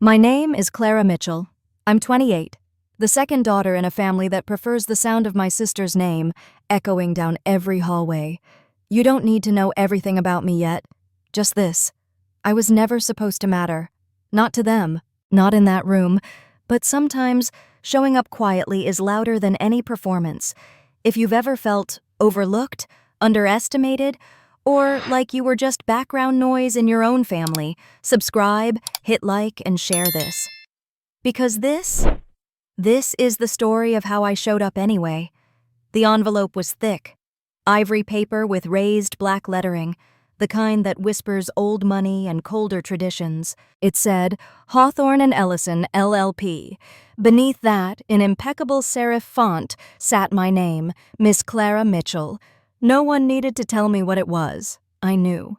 My name is Clara Mitchell. I'm 28, the second daughter in a family that prefers the sound of my sister's name echoing down every hallway. You don't need to know everything about me yet. Just this. I was never supposed to matter. Not to them, not in that room, but sometimes showing up quietly is louder than any performance. If you've ever felt overlooked, underestimated, or like you were just background noise in your own family, subscribe, hit like, and share this. Because this is the story of how I showed up anyway. The envelope was thick, ivory paper with raised black lettering, the kind that whispers old money and colder traditions. It said, Hawthorne and Ellison, LLP. Beneath that, in impeccable serif font, sat my name, Miss Clara Mitchell. No one needed to tell me what it was. I knew.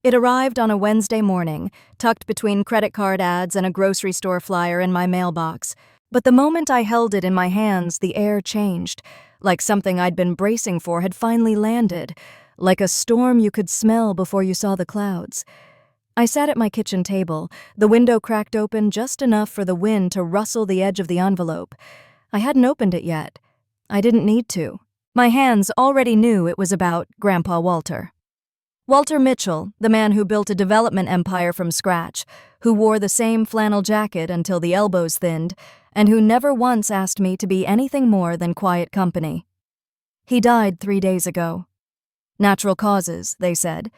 It arrived on a Wednesday morning, tucked between credit card ads and a grocery store flyer in my mailbox. But the moment I held it in my hands, the air changed, like something I'd been bracing for had finally landed, like a storm you could smell before you saw the clouds. I sat at my kitchen table, the window cracked open just enough for the wind to rustle the edge of the envelope. I hadn't opened it yet. I didn't need to. My hands already knew it was about Grandpa Walter. Walter Mitchell, the man who built a development empire from scratch, who wore the same flannel jacket until the elbows thinned, and who never once asked me to be anything more than quiet company. He died 3 days ago. Natural causes, they said.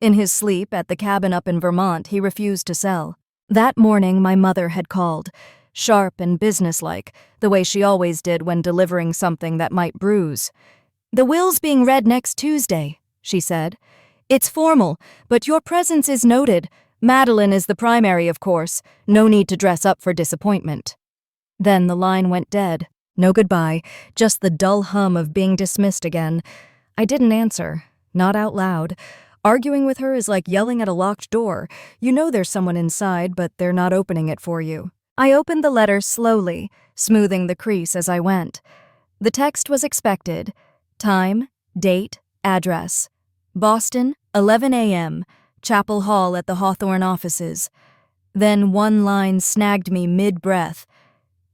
In his sleep at the cabin up in Vermont, he refused to sell. That morning, my mother had called, sharp and businesslike, the way she always did when delivering something that might bruise. "The will's being read next Tuesday," she said. "It's formal, but your presence is noted. Madeline is the primary, of course. No need to dress up for disappointment." Then the line went dead. No goodbye, just the dull hum of being dismissed again. I didn't answer, not out loud. Arguing with her is like yelling at a locked door. You know there's someone inside, but they're not opening it for you. I opened the letter slowly, smoothing the crease as I went. The text was expected. Time, date, address. Boston, 11 a.m., Chapel Hall at the Hawthorne offices. Then one line snagged me mid-breath.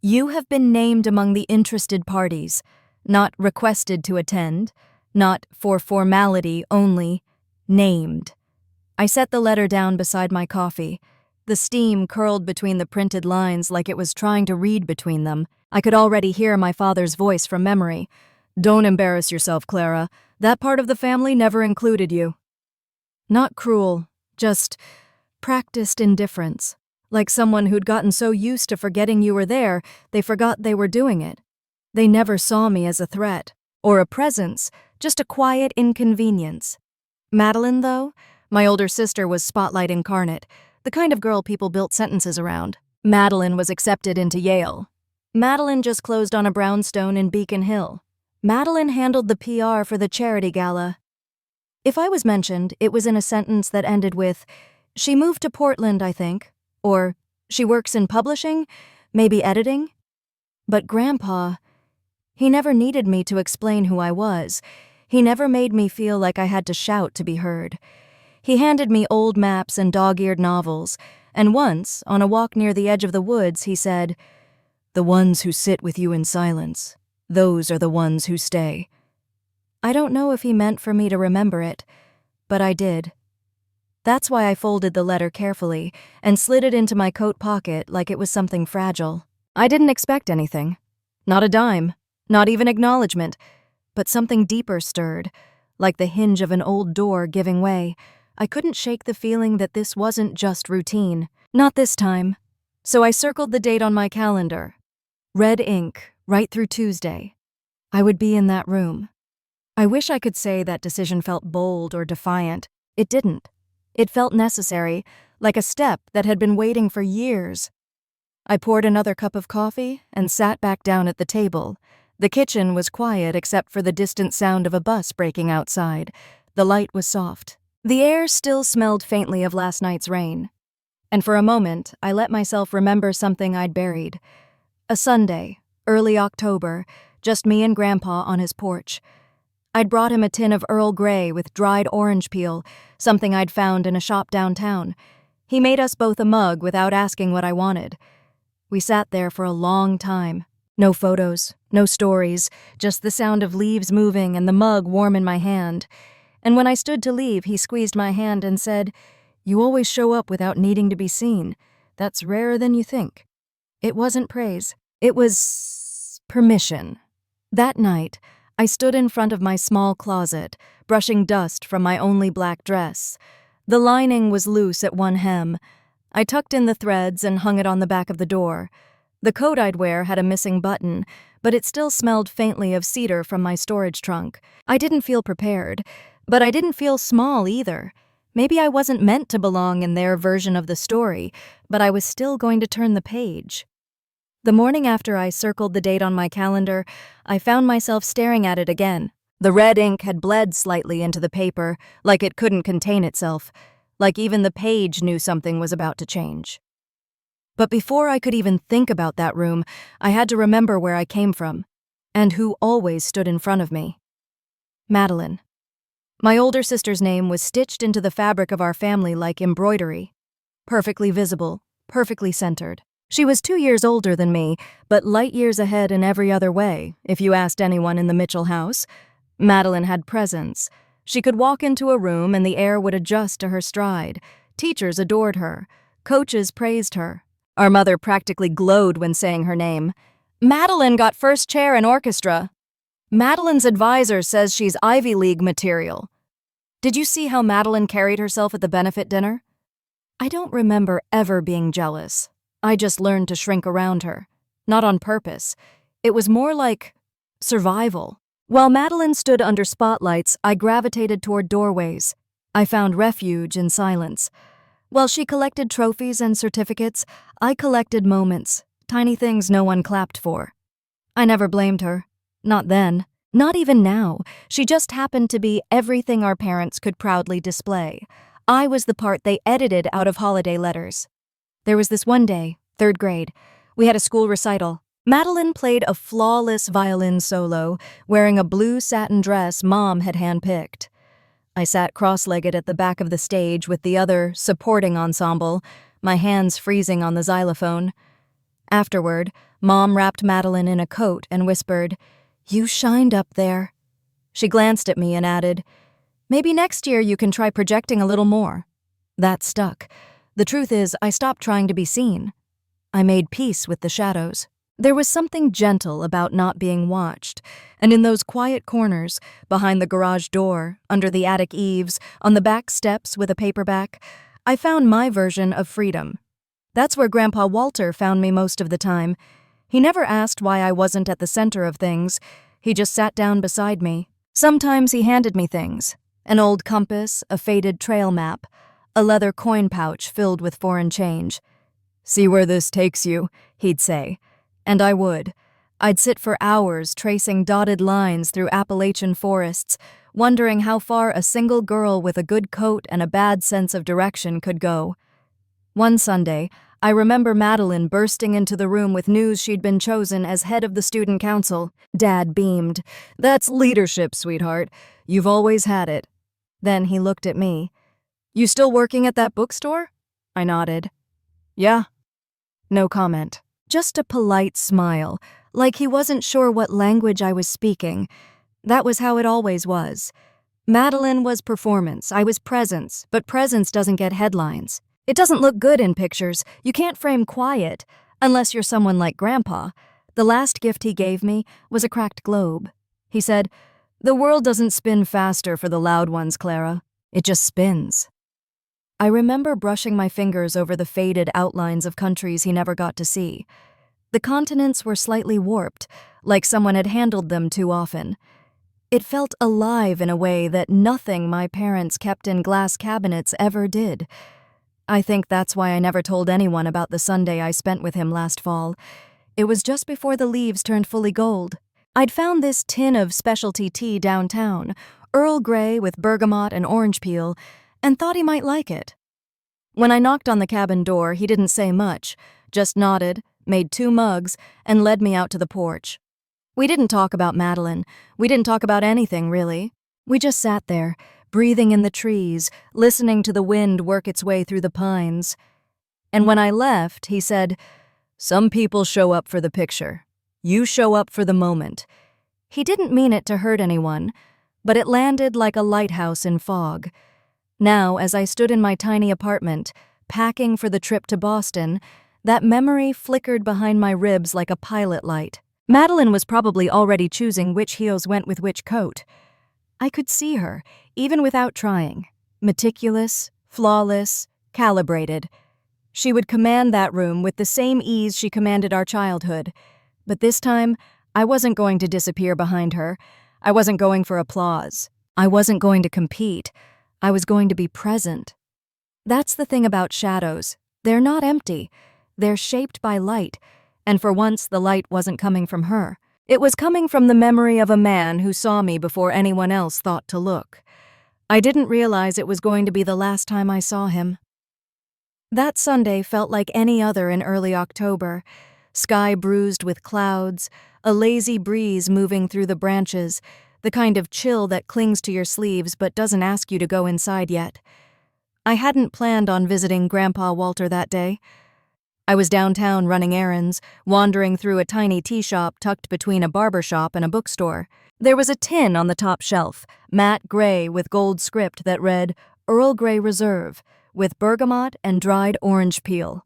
You have been named among the interested parties, not requested to attend, not for formality only, named. I set the letter down beside my coffee. The steam curled between the printed lines like it was trying to read between them. I could already hear my father's voice from memory. "Don't embarrass yourself, Clara. That part of the family never included you." Not cruel, just practiced indifference. Like someone who'd gotten so used to forgetting you were there, they forgot they were doing it. They never saw me as a threat, or a presence, just a quiet inconvenience. Madeline, though, my older sister, was spotlight incarnate, the kind of girl people built sentences around. Madeline was accepted into Yale. Madeline just closed on a brownstone in Beacon Hill. Madeline handled the PR for the charity gala. If I was mentioned, it was in a sentence that ended with, "She moved to Portland, I think," or "She works in publishing, maybe editing." But Grandpa, he never needed me to explain who I was. He never made me feel like I had to shout to be heard. He handed me old maps and dog-eared novels, and once, on a walk near the edge of the woods, he said, "The ones who sit with you in silence, those are the ones who stay." I don't know if he meant for me to remember it, but I did. That's why I folded the letter carefully and slid it into my coat pocket like it was something fragile. I didn't expect anything. Not a dime, not even acknowledgement, but something deeper stirred, like the hinge of an old door giving way. I couldn't shake the feeling that this wasn't just routine. Not this time. So I circled the date on my calendar. Red ink, right through Tuesday. I would be in that room. I wish I could say that decision felt bold or defiant. It didn't. It felt necessary, like a step that had been waiting for years. I poured another cup of coffee and sat back down at the table. The kitchen was quiet except for the distant sound of a bus braking outside. The light was soft. The air still smelled faintly of last night's rain. And for a moment, I let myself remember something I'd buried. A Sunday, early October, just me and Grandpa on his porch. I'd brought him a tin of Earl Grey with dried orange peel, something I'd found in a shop downtown. He made us both a mug without asking what I wanted. We sat there for a long time. No photos, no stories, just the sound of leaves moving and the mug warm in my hand. And when I stood to leave, he squeezed my hand and said, "You always show up without needing to be seen. That's rarer than you think." It wasn't praise. It was permission. That night, I stood in front of my small closet, brushing dust from my only black dress. The lining was loose at one hem. I tucked in the threads and hung it on the back of the door. The coat I'd wear had a missing button, but it still smelled faintly of cedar from my storage trunk. I didn't feel prepared, but I didn't feel small either. Maybe I wasn't meant to belong in their version of the story, but I was still going to turn the page. The morning after I circled the date on my calendar, I found myself staring at it again. The red ink had bled slightly into the paper, like it couldn't contain itself, like even the page knew something was about to change. But before I could even think about that room, I had to remember where I came from, and who always stood in front of me. Madeline. My older sister's name was stitched into the fabric of our family like embroidery. Perfectly visible, perfectly centered. She was 2 years older than me, but light years ahead in every other way, if you asked anyone in the Mitchell house. Madeline had presence. She could walk into a room and the air would adjust to her stride. Teachers adored her. Coaches praised her. Our mother practically glowed when saying her name. "Madeline got first chair in orchestra." "Madeline's advisor says she's Ivy League material." "Did you see how Madeline carried herself at the benefit dinner?" I don't remember ever being jealous. I just learned to shrink around her. Not on purpose. It was more like survival. While Madeline stood under spotlights, I gravitated toward doorways. I found refuge in silence. While she collected trophies and certificates, I collected moments, tiny things no one clapped for. I never blamed her. Not then. Not even now. She just happened to be everything our parents could proudly display. I was the part they edited out of holiday letters. There was this one day, 3rd grade. We had a school recital. Madeline played a flawless violin solo, wearing a blue satin dress Mom had handpicked. I sat cross-legged at the back of the stage with the other supporting ensemble, my hands freezing on the xylophone. Afterward, Mom wrapped Madeline in a coat and whispered, "You shined up there." She glanced at me and added, "Maybe next year you can try projecting a little more." That stuck. The truth is, I stopped trying to be seen. I made peace with the shadows. There was something gentle about not being watched, and in those quiet corners, behind the garage door, under the attic eaves, on the back steps with a paperback, I found my version of freedom. That's where Grandpa Walter found me most of the time. He never asked why I wasn't at the center of things. He just sat down beside me. Sometimes he handed me things. An old compass, a faded trail map, a leather coin pouch filled with foreign change. "See where this takes you," he'd say. And I would. I'd sit for hours tracing dotted lines through Appalachian forests, wondering how far a single girl with a good coat and a bad sense of direction could go. One Sunday, I remember Madeline bursting into the room with news she'd been chosen as head of the student council. Dad beamed. "That's leadership, sweetheart. You've always had it." Then he looked at me. "You still working at that bookstore?" I nodded. "Yeah." No comment. Just a polite smile, like he wasn't sure what language I was speaking. That was how it always was. Madeline was performance, I was presence, but presence doesn't get headlines. It doesn't look good in pictures. You can't frame quiet, unless you're someone like Grandpa. The last gift he gave me was a cracked globe. He said, "The world doesn't spin faster for the loud ones, Clara. It just spins." I remember brushing my fingers over the faded outlines of countries he never got to see. The continents were slightly warped, like someone had handled them too often. It felt alive in a way that nothing my parents kept in glass cabinets ever did. I think that's why I never told anyone about the Sunday I spent with him last fall. It was just before the leaves turned fully gold. I'd found this tin of specialty tea downtown, Earl Grey with bergamot and orange peel, and thought he might like it. When I knocked on the cabin door, he didn't say much, just nodded, made 2 mugs, and led me out to the porch. We didn't talk about Madeline. We didn't talk about anything, really. We just sat there, breathing in the trees, listening to the wind work its way through the pines. And when I left, he said, "Some people show up for the picture. You show up for the moment." He didn't mean it to hurt anyone, but it landed like a lighthouse in fog. Now, as I stood in my tiny apartment, packing for the trip to Boston, that memory flickered behind my ribs like a pilot light. Madeline was probably already choosing which heels went with which coat. I could see her, even without trying. Meticulous, flawless, calibrated. She would command that room with the same ease she commanded our childhood. But this time, I wasn't going to disappear behind her. I wasn't going for applause. I wasn't going to compete. I was going to be present. That's the thing about shadows. They're not empty. They're shaped by light, and for once the light wasn't coming from her. It was coming from the memory of a man who saw me before anyone else thought to look. I didn't realize it was going to be the last time I saw him. That Sunday felt like any other in early October. Sky bruised with clouds, a lazy breeze moving through the branches, the kind of chill that clings to your sleeves but doesn't ask you to go inside yet. I hadn't planned on visiting Grandpa Walter that day. I was downtown running errands, wandering through a tiny tea shop tucked between a barber shop and a bookstore. There was a tin on the top shelf, matte gray with gold script that read, "Earl Grey Reserve," with bergamot and dried orange peel.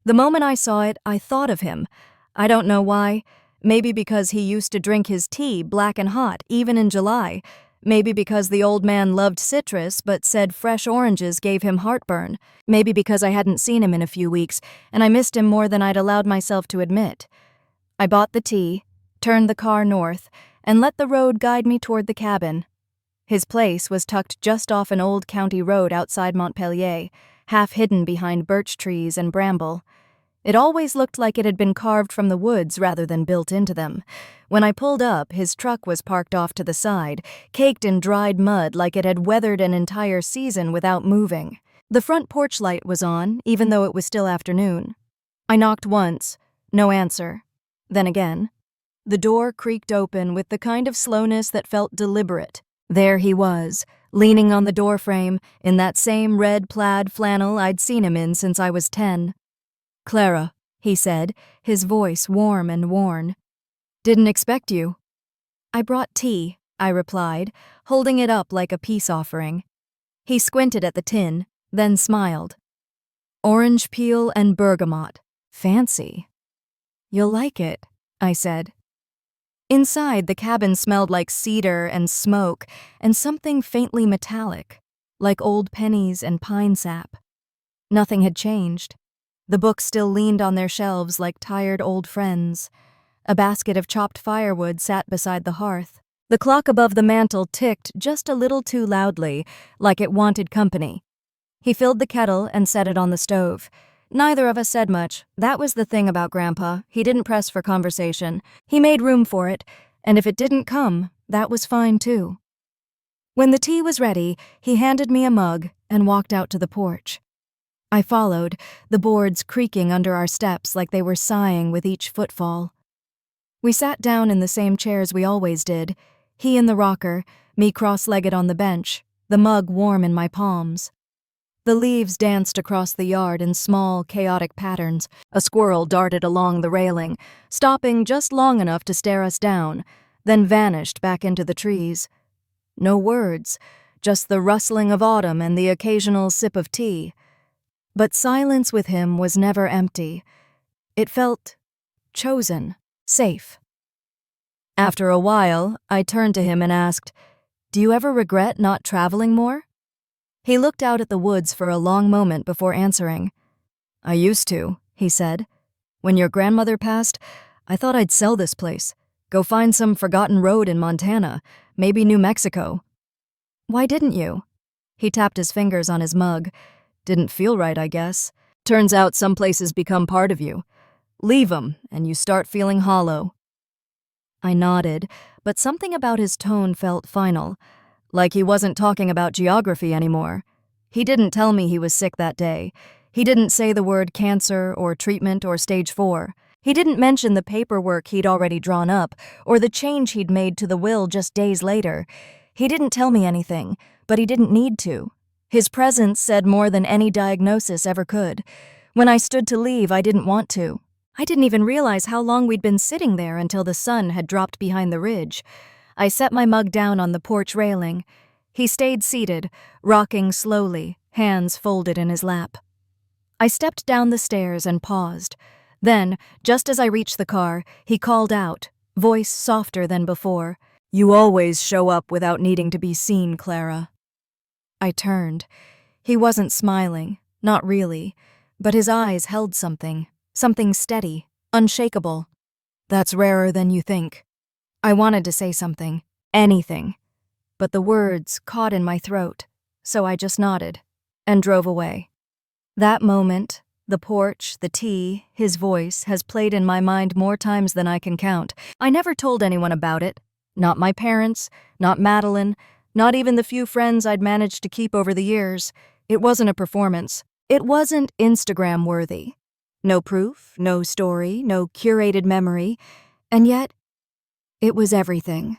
The moment I saw it, I thought of him. I don't know why. Maybe because he used to drink his tea black and hot, even in July. Maybe because the old man loved citrus but said fresh oranges gave him heartburn. Maybe because I hadn't seen him in a few weeks and I missed him more than I'd allowed myself to admit. I bought the tea, turned the car north, and let the road guide me toward the cabin. His place was tucked just off an old county road outside Montpelier, half hidden behind birch trees and bramble. It always looked like it had been carved from the woods rather than built into them. When I pulled up, his truck was parked off to the side, caked in dried mud like it had weathered an entire season without moving. The front porch light was on, even though it was still afternoon. I knocked once, no answer. Then again. The door creaked open with the kind of slowness that felt deliberate. There he was, leaning on the doorframe, in that same red plaid flannel I'd seen him in since I was 10. "Clara," he said, his voice warm and worn. "Didn't expect you." "I brought tea," I replied, holding it up like a peace offering. He squinted at the tin, then smiled. "Orange peel and bergamot. Fancy." "You'll like it," I said. Inside, the cabin smelled like cedar and smoke and something faintly metallic, like old pennies and pine sap. Nothing had changed. The books still leaned on their shelves like tired old friends. A basket of chopped firewood sat beside the hearth. The clock above the mantel ticked just a little too loudly, like it wanted company. He filled the kettle and set it on the stove. Neither of us said much. That was the thing about Grandpa. He didn't press for conversation. He made room for it, and if it didn't come, that was fine too. When the tea was ready, he handed me a mug and walked out to the porch. I followed, the boards creaking under our steps like they were sighing with each footfall. We sat down in the same chairs we always did, he in the rocker, me cross-legged on the bench, the mug warm in my palms. The leaves danced across the yard in small, chaotic patterns. A squirrel darted along the railing, stopping just long enough to stare us down, then vanished back into the trees. No words, just the rustling of autumn and the occasional sip of tea. But silence with him was never empty. It felt chosen, safe. After a while, I turned to him and asked, "Do you ever regret not traveling more?" He looked out at the woods for a long moment before answering. "I used to," he said. "When your grandmother passed, I thought I'd sell this place. Go find some forgotten road in Montana, maybe New Mexico." "Why didn't you?" He tapped his fingers on his mug. "Didn't feel right, I guess. Turns out some places become part of you. Leave 'em, and you start feeling hollow." I nodded, but something about his tone felt final, like he wasn't talking about geography anymore. He didn't tell me he was sick that day. He didn't say the word cancer or treatment or stage 4. He didn't mention the paperwork he'd already drawn up or the change he'd made to the will just days later. He didn't tell me anything, but he didn't need to. His presence said more than any diagnosis ever could. When I stood to leave, I didn't want to. I didn't even realize how long we'd been sitting there until the sun had dropped behind the ridge. I set my mug down on the porch railing. He stayed seated, rocking slowly, hands folded in his lap. I stepped down the stairs and paused. Then, just as I reached the car, he called out, voice softer than before, "You always show up without needing to be seen, Clara." I turned. He wasn't smiling, not really, but his eyes held something steady, unshakable. "That's rarer than you think." I wanted to say something, anything, but the words caught in my throat, so I just nodded and drove away. That moment, the porch, the tea, his voice, has played in my mind more times than I can count. I never told anyone about it. Not my parents, not Madeline, not even the few friends I'd managed to keep over the years. It wasn't a performance. It wasn't Instagram-worthy. No proof, no story, no curated memory, and yet, it was everything.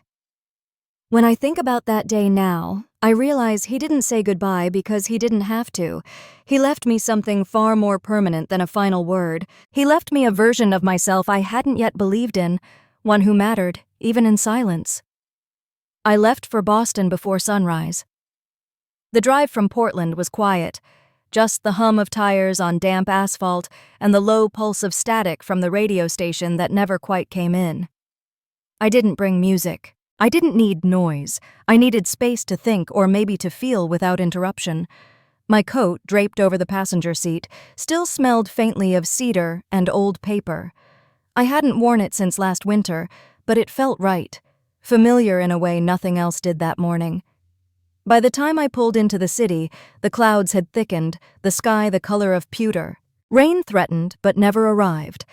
When I think about that day now, I realize he didn't say goodbye because he didn't have to. He left me something far more permanent than a final word. He left me a version of myself I hadn't yet believed in, one who mattered, even in silence. I left for Boston before sunrise. The drive from Portland was quiet, just the hum of tires on damp asphalt and the low pulse of static from the radio station that never quite came in. I didn't bring music. I didn't need noise. I needed space to think or maybe to feel without interruption. My coat, draped over the passenger seat, still smelled faintly of cedar and old paper. I hadn't worn it since last winter, but it felt right, familiar in a way nothing else did that morning. By the time I pulled into the city, the clouds had thickened, the sky the color of pewter. Rain threatened, but never arrived.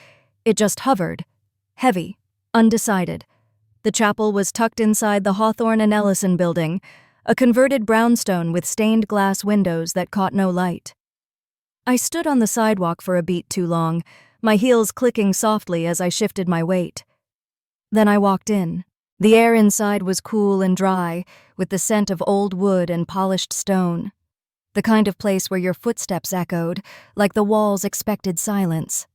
It just hovered, heavy, undecided. The chapel was tucked inside the Hawthorne and Ellison building, a converted brownstone with stained glass windows that caught no light. I stood on the sidewalk for a beat too long, my heels clicking softly as I shifted my weight. Then I walked in. The air inside was cool and dry, with the scent of old wood and polished stone. The kind of place where your footsteps echoed, like the walls expected silence.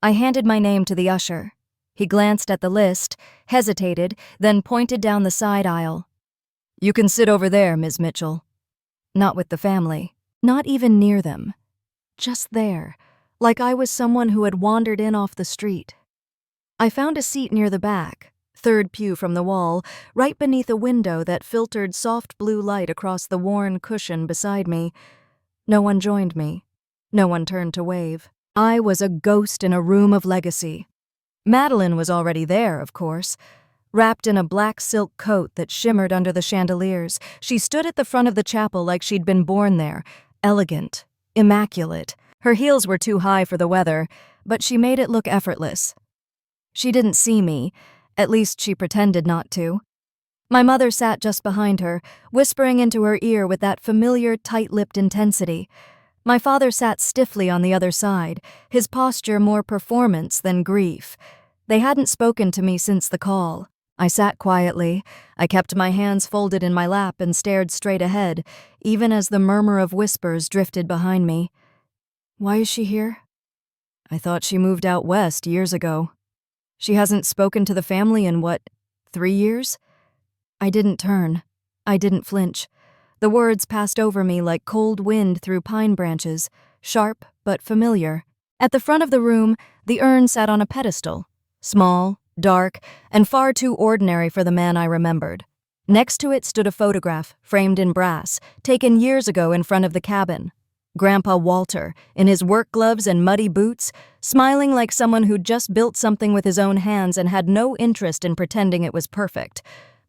I handed my name to the usher. He glanced at the list, hesitated, then pointed down the side aisle. "You can sit over there, Ms. Mitchell." Not with the family. Not even near them. Just there, like I was someone who had wandered in off the street. I found a seat near the back, third pew from the wall, right beneath a window that filtered soft blue light across the worn cushion beside me. No one joined me. No one turned to wave. I was a ghost in a room of legacy. Madeline was already there, of course. Wrapped in a black silk coat that shimmered under the chandeliers, she stood at the front of the chapel like she'd been born there, elegant, immaculate. Her heels were too high for the weather, but she made it look effortless. She didn't see me, at least she pretended not to. My mother sat just behind her, whispering into her ear with that familiar, tight-lipped intensity. My father sat stiffly on the other side, his posture more performance than grief. They hadn't spoken to me since the call. I sat quietly. I kept my hands folded in my lap and stared straight ahead, even as the murmur of whispers drifted behind me. "Why is she here?" "I thought she moved out west years ago." "She hasn't spoken to the family in, 3 years?" I didn't turn. I didn't flinch. The words passed over me like cold wind through pine branches, sharp but familiar. At the front of the room, the urn sat on a pedestal, small, dark, and far too ordinary for the man I remembered. Next to it stood a photograph, framed in brass, taken years ago in front of the cabin. Grandpa Walter, in his work gloves and muddy boots, smiling like someone who'd just built something with his own hands and had no interest in pretending it was perfect.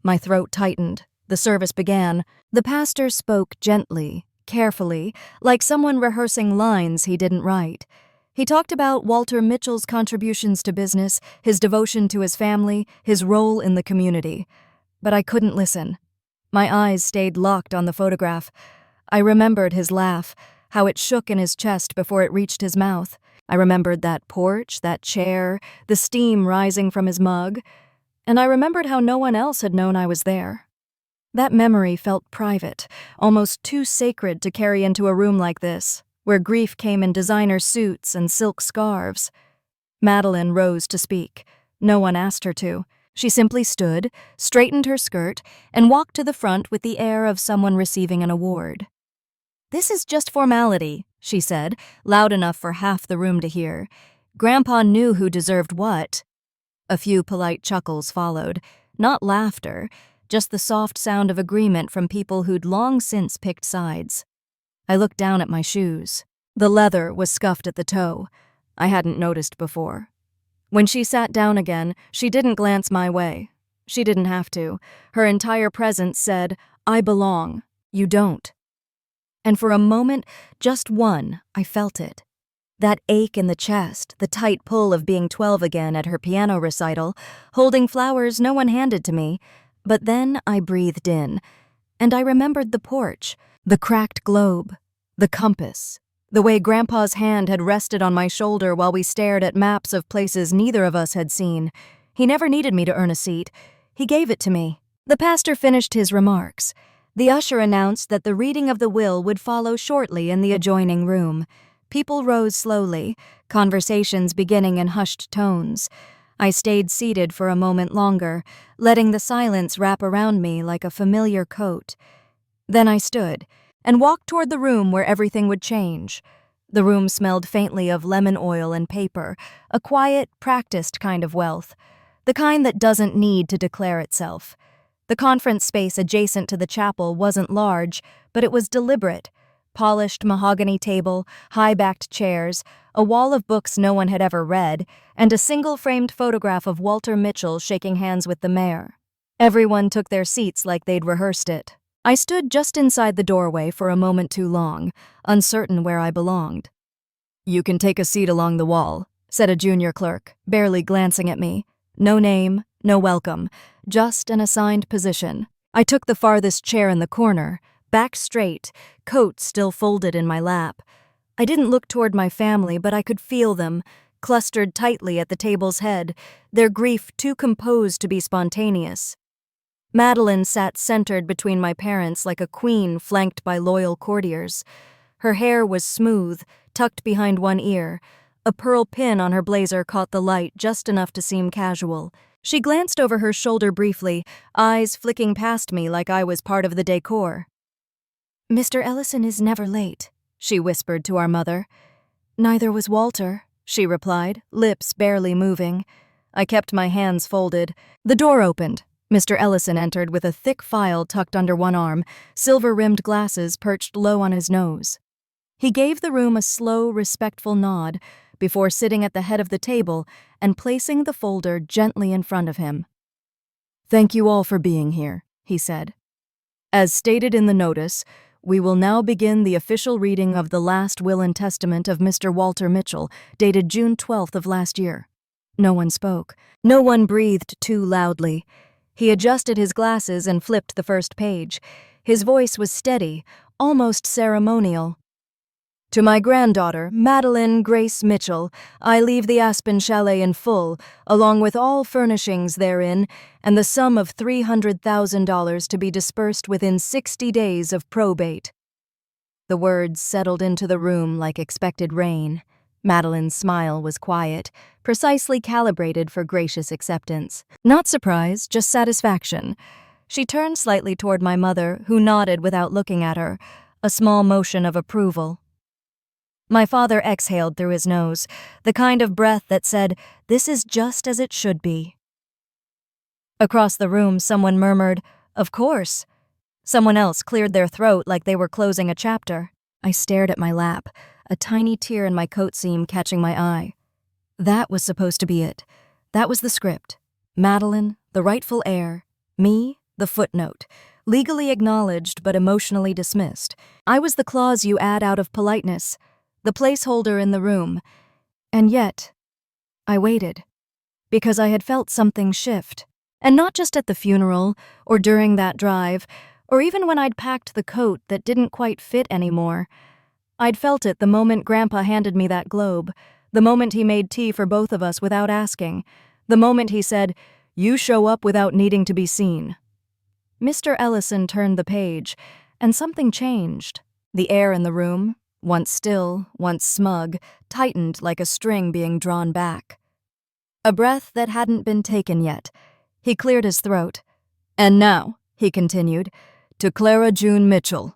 My throat tightened. The service began. The pastor spoke gently, carefully, like someone rehearsing lines he didn't write. He talked about Walter Mitchell's contributions to business, his devotion to his family, his role in the community. But I couldn't listen. My eyes stayed locked on the photograph. I remembered his laugh, how it shook in his chest before it reached his mouth. I remembered that porch, that chair, the steam rising from his mug. And I remembered how no one else had known I was there. That memory felt private, almost too sacred to carry into a room like this, where grief came in designer suits and silk scarves. Madeline rose to speak. No one asked her to. She simply stood, straightened her skirt, and walked to the front with the air of someone receiving an award. "This is just formality," she said, loud enough for half the room to hear. Grandpa knew who deserved what. A few polite chuckles followed. Not laughter, just the soft sound of agreement from people who'd long since picked sides. I looked down at my shoes. The leather was scuffed at the toe. I hadn't noticed before. When she sat down again, she didn't glance my way. She didn't have to. Her entire presence said, "I belong. You don't." And for a moment, just one, I felt it. That ache in the chest, the tight pull of being 12 again at her piano recital, holding flowers no one handed to me. But then I breathed in, and I remembered the porch, the cracked globe, the compass, the way Grandpa's hand had rested on my shoulder while we stared at maps of places neither of us had seen. He never needed me to earn a seat. He gave it to me. The pastor finished his remarks. The usher announced that the reading of the will would follow shortly in the adjoining room. People rose slowly, conversations beginning in hushed tones. I stayed seated for a moment longer, letting the silence wrap around me like a familiar coat. Then I stood and walked toward the room where everything would change. The room smelled faintly of lemon oil and paper, a quiet, practiced kind of wealth, the kind that doesn't need to declare itself. The conference space adjacent to the chapel wasn't large, but it was deliberate. Polished mahogany table, high-backed chairs, a wall of books no one had ever read, and a single-framed photograph of Walter Mitchell shaking hands with the mayor. Everyone took their seats like they'd rehearsed it. I stood just inside the doorway for a moment too long, uncertain where I belonged. "You can take a seat along the wall," said a junior clerk, barely glancing at me. No name, no welcome, just an assigned position. I took the farthest chair in the corner, back straight, coat still folded in my lap. I didn't look toward my family, but I could feel them, clustered tightly at the table's head, their grief too composed to be spontaneous. Madeline sat centered between my parents like a queen flanked by loyal courtiers. Her hair was smooth, tucked behind one ear. A pearl pin on her blazer caught the light just enough to seem casual. She glanced over her shoulder briefly, eyes flicking past me like I was part of the decor. "Mr. Ellison is never late," she whispered to our mother. "Neither was Walter," she replied, lips barely moving. I kept my hands folded. The door opened. Mr. Ellison entered with a thick file tucked under one arm, silver-rimmed glasses perched low on his nose. He gave the room a slow, respectful nod before sitting at the head of the table and placing the folder gently in front of him. "Thank you all for being here," he said. "As stated in the notice, we will now begin the official reading of the last will and testament of Mr. Walter Mitchell, dated June 12th of last year." No one spoke. No one breathed too loudly. He adjusted his glasses and flipped the first page. His voice was steady, almost ceremonial. "To my granddaughter, Madeline Grace Mitchell, I leave the Aspen Chalet in full, along with all furnishings therein, and the sum of $300,000 to be dispersed within 60 days of probate." The words settled into the room like expected rain. Madeline's smile was quiet, precisely calibrated for gracious acceptance. Not surprise, just satisfaction. She turned slightly toward my mother, who nodded without looking at her, a small motion of approval. My father exhaled through his nose, the kind of breath that said, "This is just as it should be." Across the room, someone murmured, "Of course." Someone else cleared their throat like they were closing a chapter. I stared at my lap, a tiny tear in my coat seam catching my eye. That was supposed to be it. That was the script. Madeline, the rightful heir. Me, the footnote. Legally acknowledged but emotionally dismissed. I was the clause you add out of politeness, the placeholder in the room. And yet, I waited, because I had felt something shift. And not just at the funeral, or during that drive, or even when I'd packed the coat that didn't quite fit anymore. I'd felt it the moment Grandpa handed me that globe, the moment he made tea for both of us without asking, the moment he said, "You show up without needing to be seen." Mr. Ellison turned the page, and something changed. The air in the room, once still, once smug, tightened like a string being drawn back. A breath that hadn't been taken yet. He cleared his throat. "And now," he continued, "to Clara June Mitchell."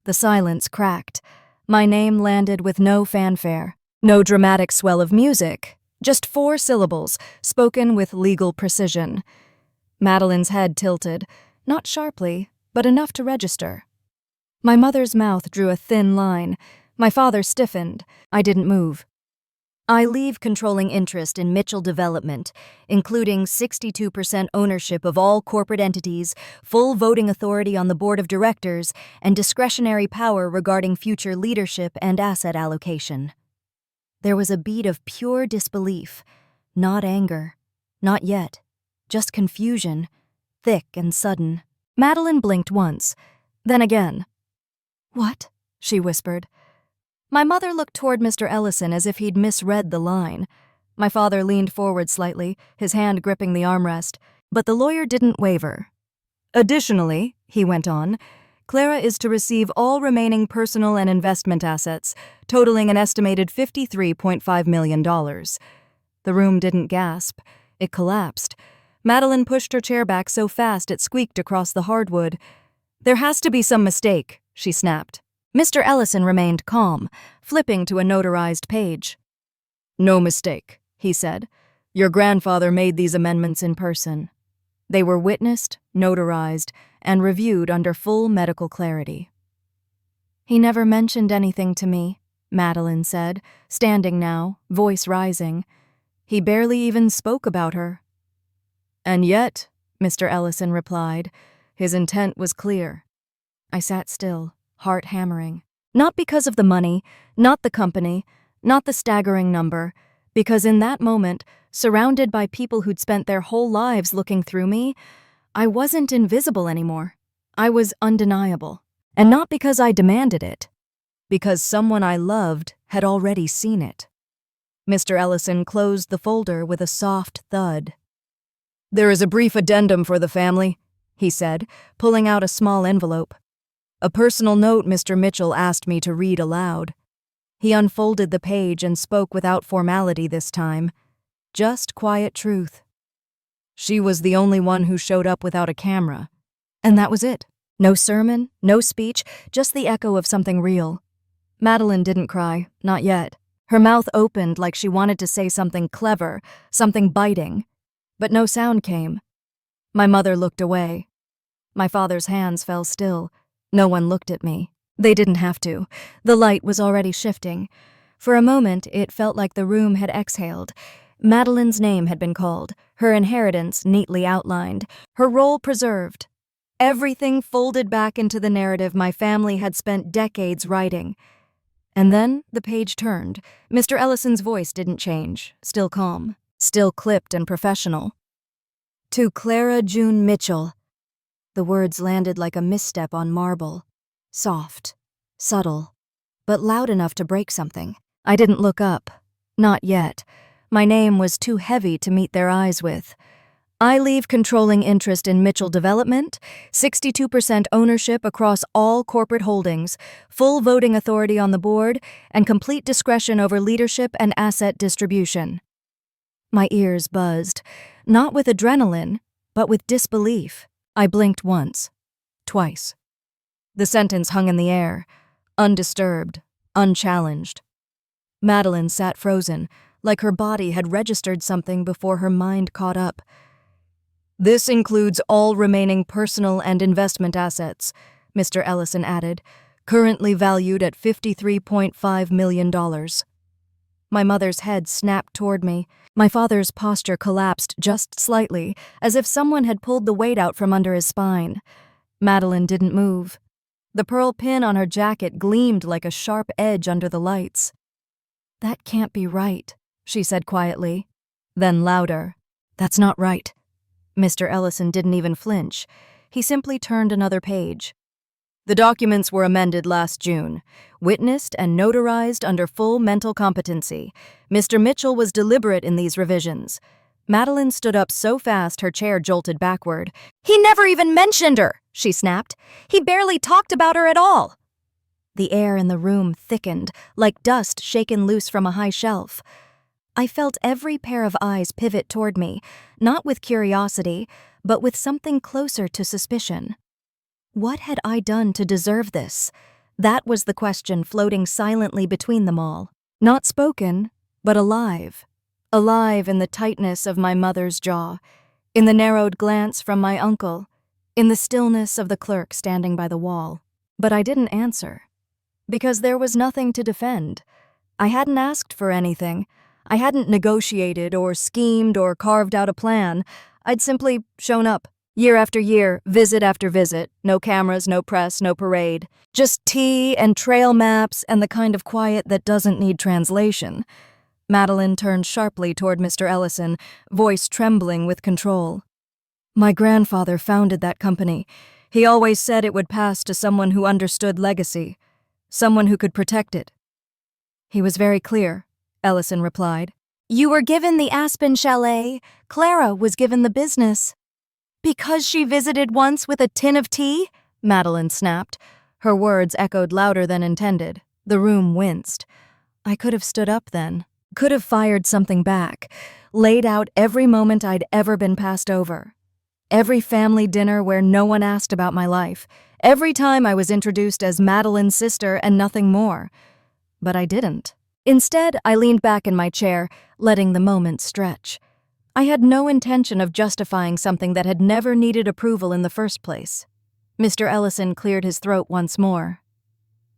The silence cracked. My name landed with no fanfare, no dramatic swell of music, just 4 syllables, spoken with legal precision. Madeline's head tilted, not sharply, but enough to register. My mother's mouth drew a thin line. My father stiffened. I didn't move. "I leave controlling interest in Mitchell Development, including 62% ownership of all corporate entities, full voting authority on the board of directors, and discretionary power regarding future leadership and asset allocation." There was a beat of pure disbelief, not anger, not yet, just confusion, thick and sudden. Madeline blinked once, then again. "What?" she whispered. My mother looked toward Mr. Ellison as if he'd misread the line. My father leaned forward slightly, his hand gripping the armrest, but the lawyer didn't waver. "Additionally," he went on, "Clara is to receive all remaining personal and investment assets, totaling an estimated $53.5 million. The room didn't gasp. It collapsed. Madeline pushed her chair back so fast it squeaked across the hardwood. "There has to be some mistake," she snapped. Mr. Ellison remained calm, flipping to a notarized page. "No mistake," he said. "Your grandfather made these amendments in person. They were witnessed, notarized, and reviewed under full medical clarity." "He never mentioned anything to me," Madeline said, standing now, voice rising. "He barely even spoke about her." "And yet," Mr. Ellison replied, "his intent was clear." I sat still, heart hammering. Not because of the money, not the company, not the staggering number, because in that moment, surrounded by people who'd spent their whole lives looking through me, I wasn't invisible anymore. I was undeniable. And not because I demanded it, because someone I loved had already seen it. Mr. Ellison closed the folder with a soft thud. "There is a brief addendum for the family," he said, pulling out a small envelope. "A personal note Mr. Mitchell asked me to read aloud." He unfolded the page and spoke without formality this time. Just quiet truth. "She was the only one who showed up without a camera. And that was it. No sermon, no speech, just the echo of something real." Madeline didn't cry, not yet. Her mouth opened like she wanted to say something clever, something biting. But no sound came. My mother looked away. My father's hands fell still. No one looked at me. They didn't have to. The light was already shifting. For a moment, it felt like the room had exhaled. Madeline's name had been called, her inheritance neatly outlined, her role preserved. Everything folded back into the narrative my family had spent decades writing. And then the page turned. Mr. Ellison's voice didn't change, still calm, still clipped and professional. "To Clara June Mitchell." The words landed like a misstep on marble. Soft, subtle, but loud enough to break something. I didn't look up. Not yet. My name was too heavy to meet their eyes with. "I leave controlling interest in Mitchell Development, 62% ownership across all corporate holdings, full voting authority on the board, and complete discretion over leadership and asset distribution." My ears buzzed, not with adrenaline, but with disbelief. I blinked once, twice. The sentence hung in the air, undisturbed, unchallenged. Madeline sat frozen, like her body had registered something before her mind caught up. "This includes all remaining personal and investment assets," Mr. Ellison added, "currently valued at $53.5 million. My mother's head snapped toward me. My father's posture collapsed just slightly, as if someone had pulled the weight out from under his spine. Madeline didn't move. The pearl pin on her jacket gleamed like a sharp edge under the lights. "That can't be right," she said quietly. Then louder, "That's not right." Mr. Ellison didn't even flinch. He simply turned another page. "The documents were amended last June, witnessed and notarized under full mental competency. Mr. Mitchell was deliberate in these revisions. Madeline stood up so fast her chair jolted backward. "He never even mentioned her," she snapped. "He barely talked about her at all." The air in the room thickened, like dust shaken loose from a high shelf. I felt every pair of eyes pivot toward me, not with curiosity, but with something closer to suspicion. What had I done to deserve this? That was the question floating silently between them all. Not spoken, but alive. Alive in the tightness of my mother's jaw, in the narrowed glance from my uncle, in the stillness of the clerk standing by the wall. But I didn't answer. Because there was nothing to defend. I hadn't asked for anything. I hadn't negotiated or schemed or carved out a plan. I'd simply shown up. Year after year, visit after visit. No cameras, no press, no parade. Just tea and trail maps and the kind of quiet that doesn't need translation. Madeline turned sharply toward Mr. Ellison, voice trembling with control. "My grandfather founded that company. He always said it would pass to someone who understood legacy. Someone who could protect it." "He was very clear," Ellison replied. "You were given the Aspen Chalet. Clara was given the business." "Because she visited once with a tin of tea?" Madeline snapped. Her words echoed louder than intended. The room winced. I could have stood up then. Could have fired something back. Laid out every moment I'd ever been passed over. Every family dinner where no one asked about my life. Every time I was introduced as Madeline's sister and nothing more. But I didn't. Instead, I leaned back in my chair, letting the moment stretch. I had no intention of justifying something that had never needed approval in the first place. Mr. Ellison cleared his throat once more.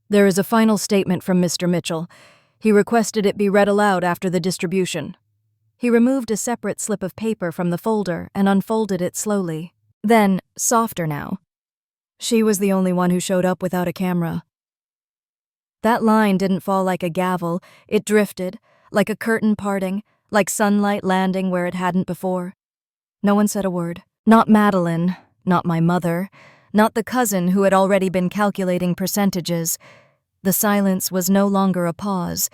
"There is a final statement from Mr. Mitchell. He requested it be read aloud after the distribution." He removed a separate slip of paper from the folder and unfolded it slowly. Then, softer now, "She was the only one who showed up without a camera." That line didn't fall like a gavel. It drifted, like a curtain parting, like sunlight landing where it hadn't before. No one said a word. Not Madeline, not my mother, not the cousin who had already been calculating percentages. The silence was no longer a pause.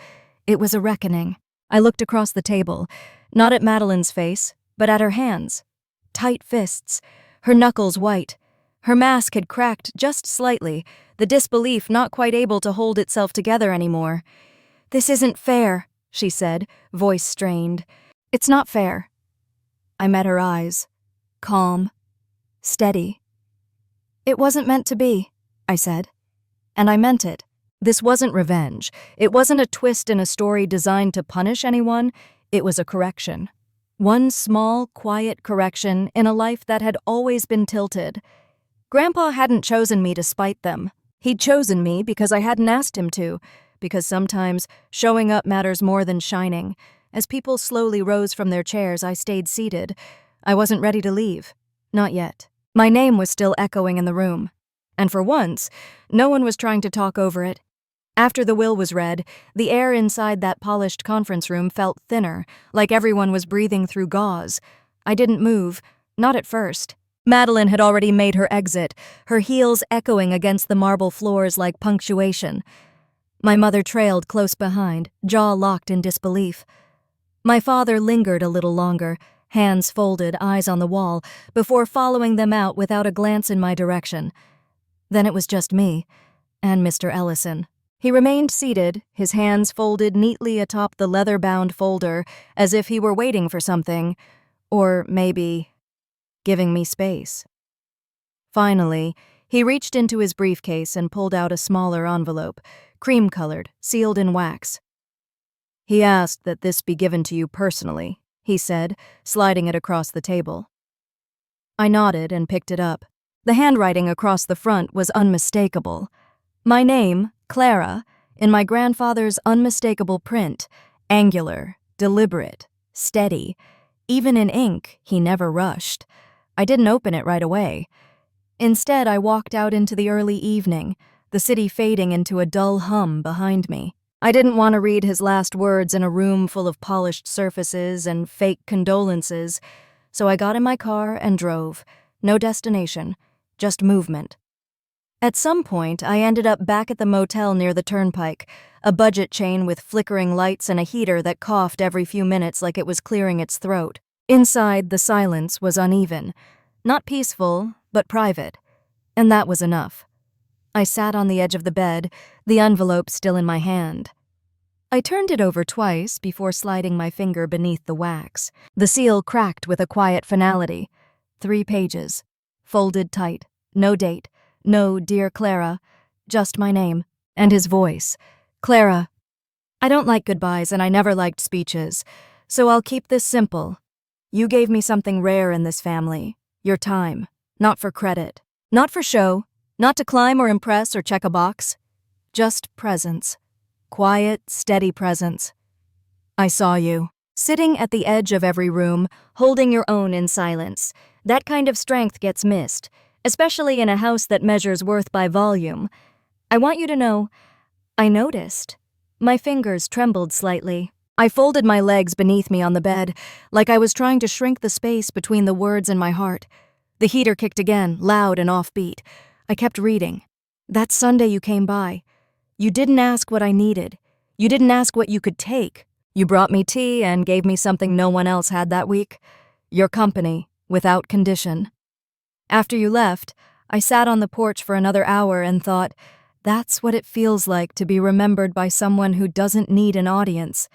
It was a reckoning. I looked across the table, not at Madeline's face, but at her hands. Tight fists, her knuckles white. Her mask had cracked just slightly, the disbelief not quite able to hold itself together anymore. "This isn't fair," she said, voice strained. "It's not fair." I met her eyes. Calm. Steady. "It wasn't meant to be," I said. And I meant it. This wasn't revenge. It wasn't a twist in a story designed to punish anyone. It was a correction. One small, quiet correction in a life that had always been tilted. Grandpa hadn't chosen me to spite them. He'd chosen me because I hadn't asked him to, because sometimes showing up matters more than shining. As people slowly rose from their chairs, I stayed seated. I wasn't ready to leave. Not yet. My name was still echoing in the room. And for once, no one was trying to talk over it. After the will was read, the air inside that polished conference room felt thinner, like everyone was breathing through gauze. I didn't move, not at first. Madeline had already made her exit, her heels echoing against the marble floors like punctuation. My mother trailed close behind, jaw locked in disbelief. My father lingered a little longer, hands folded, eyes on the wall, before following them out without a glance in my direction. Then it was just me, and Mr. Ellison. He remained seated, his hands folded neatly atop the leather-bound folder, as if he were waiting for something, or maybe giving me space. Finally, he reached into his briefcase and pulled out a smaller envelope, cream-colored, sealed in wax. "He asked that this be given to you personally," he said, sliding it across the table. I nodded and picked it up. The handwriting across the front was unmistakable. My name, Clara, in my grandfather's unmistakable print, angular, deliberate, steady. Even in ink, he never rushed. I didn't open it right away. Instead, I walked out into the early evening, the city fading into a dull hum behind me. I didn't want to read his last words in a room full of polished surfaces and fake condolences, so I got in my car and drove. No destination, just movement. At some point, I ended up back at the motel near the turnpike, a budget chain with flickering lights and a heater that coughed every few minutes like it was clearing its throat. Inside, the silence was uneven. Not peaceful, but private. And that was enough. I sat on the edge of the bed, the envelope still in my hand. I turned it over twice before sliding my finger beneath the wax. The seal cracked with a quiet finality. 3 pages. Folded tight. No date. No Dear Clara. Just my name. And his voice. Clara. I don't like goodbyes and I never liked speeches, so I'll keep this simple. You gave me something rare in this family. Your time. Not for credit. Not for show. Not to climb or impress or check a box. Just presence. Quiet, steady presence. I saw you. Sitting at the edge of every room, holding your own in silence. That kind of strength gets missed, especially in a house that measures worth by volume. I want you to know, I noticed. My fingers trembled slightly. I folded my legs beneath me on the bed, like I was trying to shrink the space between the words in my heart. The heater kicked again, loud and offbeat. I kept reading. That Sunday you came by. You didn't ask what I needed. You didn't ask what you could take. You brought me tea and gave me something no one else had that week. Your company, without condition. After you left, I sat on the porch for another hour and thought, that's what it feels like to be remembered by someone who doesn't need an audience.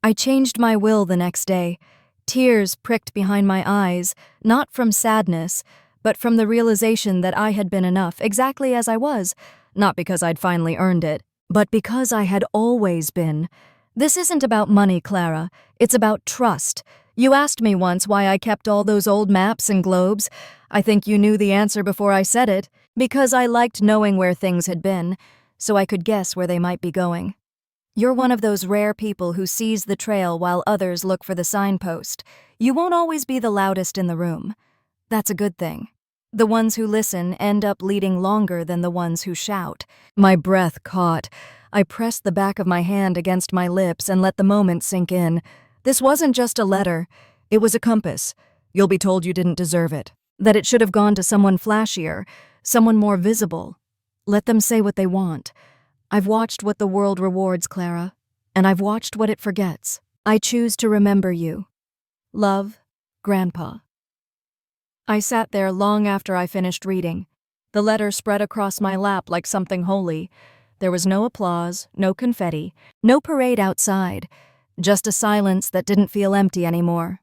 I changed my will the next day. Tears pricked behind my eyes, not from sadness, but from the realization that I had been enough, exactly as I was, not because I'd finally earned it, but because I had always been. This isn't about money, Clara. It's about trust. You asked me once why I kept all those old maps and globes. I think you knew the answer before I said it, because I liked knowing where things had been, so I could guess where they might be going. You're one of those rare people who sees the trail while others look for the signpost. You won't always be the loudest in the room. That's a good thing. The ones who listen end up leading longer than the ones who shout. My breath caught. I pressed the back of my hand against my lips and let the moment sink in. This wasn't just a letter. It was a compass. You'll be told you didn't deserve it. That it should have gone to someone flashier, someone more visible. Let them say what they want. I've watched what the world rewards, Clara, and I've watched what it forgets. I choose to remember you. Love, Grandpa. I sat there long after I finished reading. The letter spread across my lap like something holy. There was no applause, no confetti, no parade outside, just a silence that didn't feel empty anymore.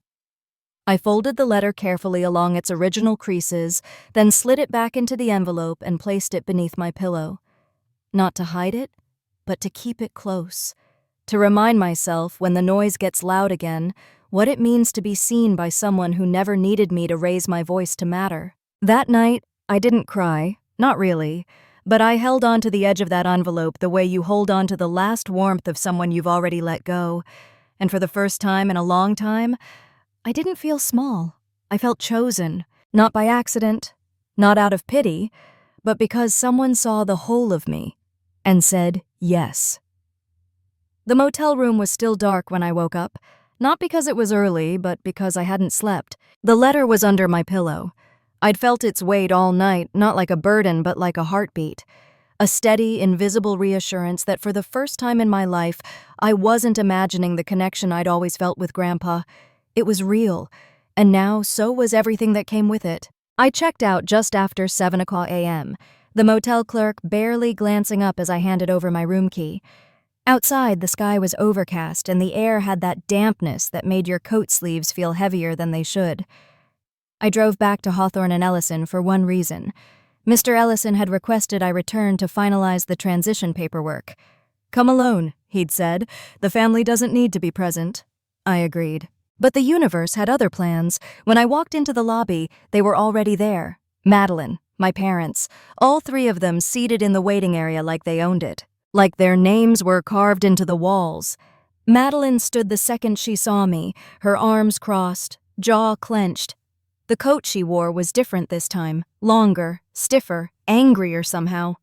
I folded the letter carefully along its original creases, then slid it back into the envelope and placed it beneath my pillow. Not to hide it, but to keep it close. To remind myself, when the noise gets loud again, what it means to be seen by someone who never needed me to raise my voice to matter. That night, I didn't cry, not really, but I held on to the edge of that envelope the way you hold on to the last warmth of someone you've already let go. And for the first time in a long time, I didn't feel small. I felt chosen, not by accident, not out of pity, but because someone saw the whole of me and said yes. The motel room was still dark when I woke up, not because it was early, but because I hadn't slept. The letter was under my pillow. I'd felt its weight all night, not like a burden, but like a heartbeat. A steady, invisible reassurance that for the first time in my life, I wasn't imagining the connection I'd always felt with Grandpa. It was real, and now so was everything that came with it. I checked out just after 7 o'clock a.m., the motel clerk barely glancing up as I handed over my room key. Outside, the sky was overcast and the air had that dampness that made your coat sleeves feel heavier than they should. I drove back to Hawthorne and Ellison for one reason. Mr. Ellison had requested I return to finalize the transition paperwork. "Come alone," he'd said. "The family doesn't need to be present." I agreed. But the universe had other plans. When I walked into the lobby, they were already there. Madeline, my parents, all 3 of them seated in the waiting area like they owned it. Like their names were carved into the walls. Madeline stood the second she saw me, her arms crossed, jaw clenched. The coat she wore was different this time, longer, stiffer, angrier somehow.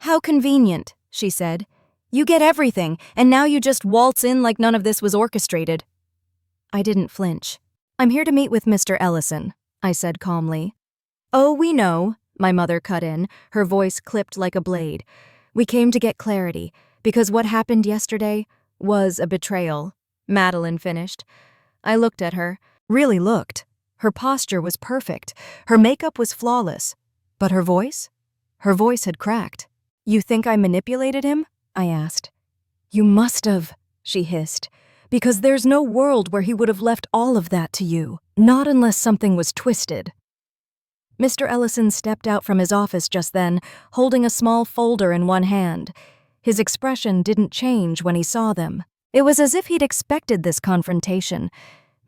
"How convenient," she said. "You get everything, and now you just waltz in like none of this was orchestrated." I didn't flinch. "I'm here to meet with Mr. Ellison," I said calmly. "Oh, we know," my mother cut in, her voice clipped like a blade. "We came to get clarity, because what happened yesterday was a betrayal," Madeline finished. I looked at her. Really looked. Her posture was perfect. Her makeup was flawless. But her voice? Her voice had cracked. "You think I manipulated him?" I asked. "You must have," she hissed. "Because there's no world where he would have left all of that to you. Not unless something was twisted." Mr. Ellison stepped out from his office just then, holding a small folder in one hand. His expression didn't change when he saw them. It was as if he'd expected this confrontation,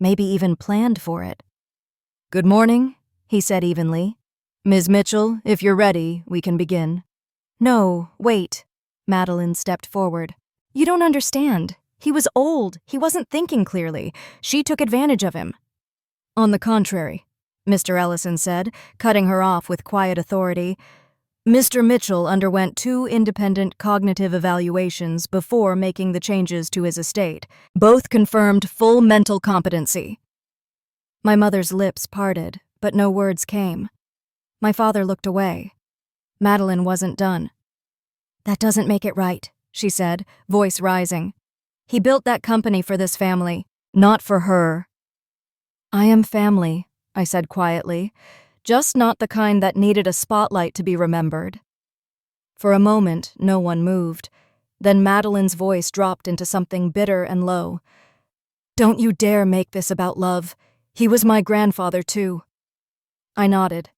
maybe even planned for it. "Good morning," he said evenly. "Ms. Mitchell, if you're ready, we can begin." "No, wait." Madeline stepped forward. "You don't understand. He was old. He wasn't thinking clearly. She took advantage of him." "On the contrary," Mr. Ellison said, cutting her off with quiet authority. "Mr. Mitchell underwent 2 independent cognitive evaluations before making the changes to his estate. Both confirmed full mental competency." My mother's lips parted, but no words came. My father looked away. Madeline wasn't done. "That doesn't make it right," she said, voice rising. "He built that company for this family, not for her." "I am family," I said quietly, "just not the kind that needed a spotlight to be remembered." For a moment, no one moved. Then Madeline's voice dropped into something bitter and low. "Don't you dare make this about love. He was my grandfather, too." I nodded.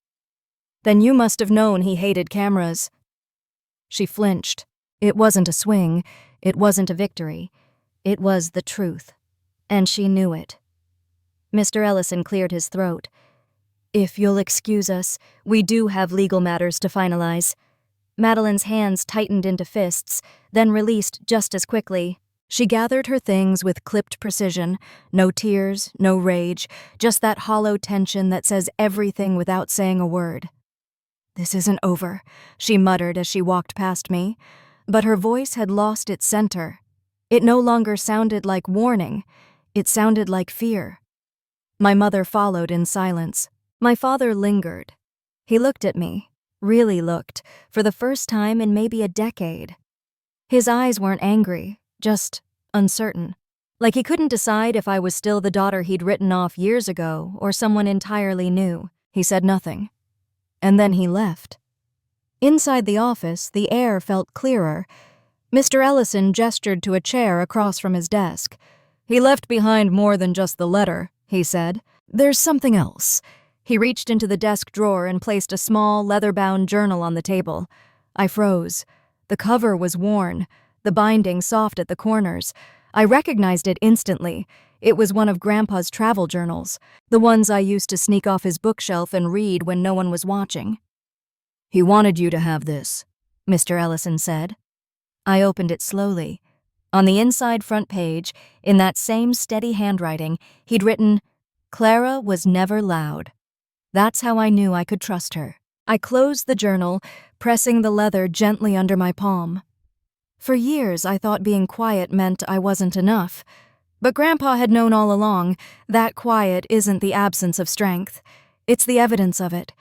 "Then you must have known he hated cameras." She flinched. It wasn't a swing. It wasn't a victory. It was the truth. And she knew it. Mr. Ellison cleared his throat. "If you'll excuse us, we do have legal matters to finalize." Madeline's hands tightened into fists, then released just as quickly. She gathered her things with clipped precision. No tears, no rage, just that hollow tension that says everything without saying a word. "This isn't over," she muttered as she walked past me. But her voice had lost its center. It no longer sounded like warning. It sounded like fear. My mother followed in silence. My father lingered. He looked at me, really looked, for the first time in maybe a decade. His eyes weren't angry, just uncertain. Like he couldn't decide if I was still the daughter he'd written off years ago or someone entirely new. He said nothing. And then he left. Inside the office, the air felt clearer. Mr. Ellison gestured to a chair across from his desk. "He left behind more than just the letter," he said. "There's something else." He reached into the desk drawer and placed a small, leather-bound journal on the table. I froze. The cover was worn, the binding soft at the corners. I recognized it instantly. It was one of Grandpa's travel journals, the ones I used to sneak off his bookshelf and read when no one was watching. "He wanted you to have this," Mr. Ellison said. I opened it slowly. On the inside front page, in that same steady handwriting, he'd written, "Clara was never loud." That's how I knew I could trust her. I closed the journal, pressing the leather gently under my palm. For years, I thought being quiet meant I wasn't enough. But Grandpa had known all along that quiet isn't the absence of strength. It's the evidence of it.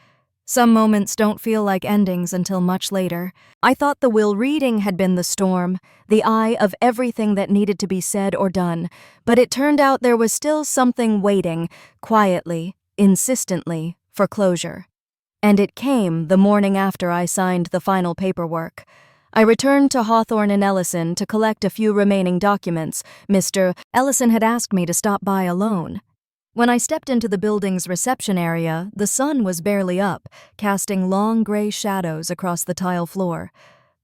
Some moments don't feel like endings until much later. I thought the will reading had been the storm, the eye of everything that needed to be said or done, but it turned out there was still something waiting, quietly, insistently, for closure. And it came the morning after I signed the final paperwork. I returned to Hawthorne and Ellison to collect a few remaining documents. Mr. Ellison had asked me to stop by alone. When I stepped into the building's reception area, the sun was barely up, casting long gray shadows across the tile floor.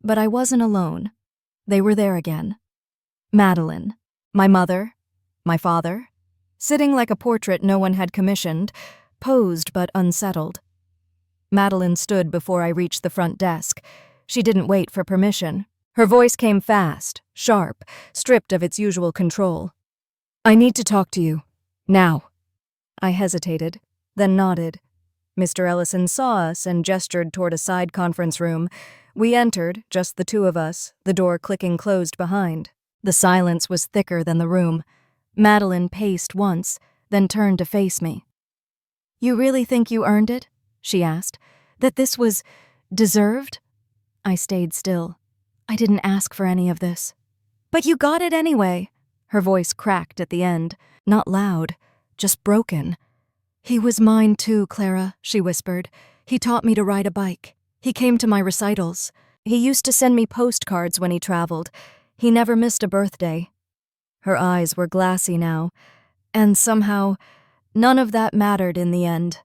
But I wasn't alone. They were there again. Madeline, my mother, my father, sitting like a portrait no one had commissioned, posed but unsettled. Madeline stood before I reached the front desk. She didn't wait for permission. Her voice came fast, sharp, stripped of its usual control. "I need to talk to you. Now." I hesitated, then nodded. Mr. Ellison saw us and gestured toward a side conference room. We entered, just the two of us, the door clicking closed behind. The silence was thicker than the room. Madeline paced once, then turned to face me. "You really think you earned it?" she asked. "That this was deserved?" I stayed still. I didn't ask for any of this. "But you got it anyway." Her voice cracked at the end. Not loud, just broken. "He was mine too, Clara," she whispered. "He taught me to ride a bike. He came to my recitals. He used to send me postcards when he traveled. He never missed a birthday." Her eyes were glassy now, and somehow, none of that mattered in the end.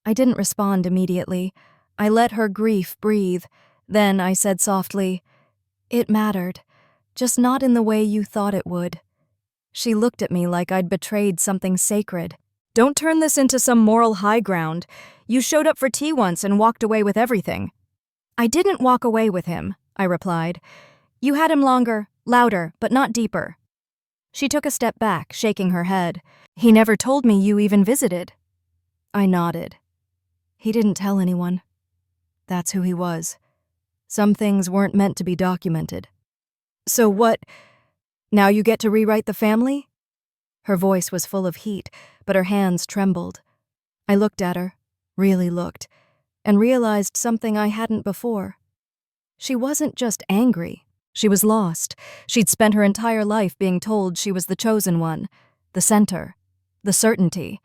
I didn't respond immediately. I let her grief breathe. Then I said softly, "It mattered, just not in the way you thought it would." She looked at me like I'd betrayed something sacred. "Don't turn this into some moral high ground. You showed up for tea once and walked away with everything." "I didn't walk away with him," I replied. "You had him longer, louder, but not deeper." She took a step back, shaking her head. "He never told me you even visited." I nodded. He didn't tell anyone. That's who he was. Some things weren't meant to be documented. "So what? Now you get to rewrite the family?" Her voice was full of heat, but her hands trembled. I looked at her, really looked, and realized something I hadn't before. She wasn't just angry. She was lost. She'd spent her entire life being told she was the chosen one, the center, the certainty.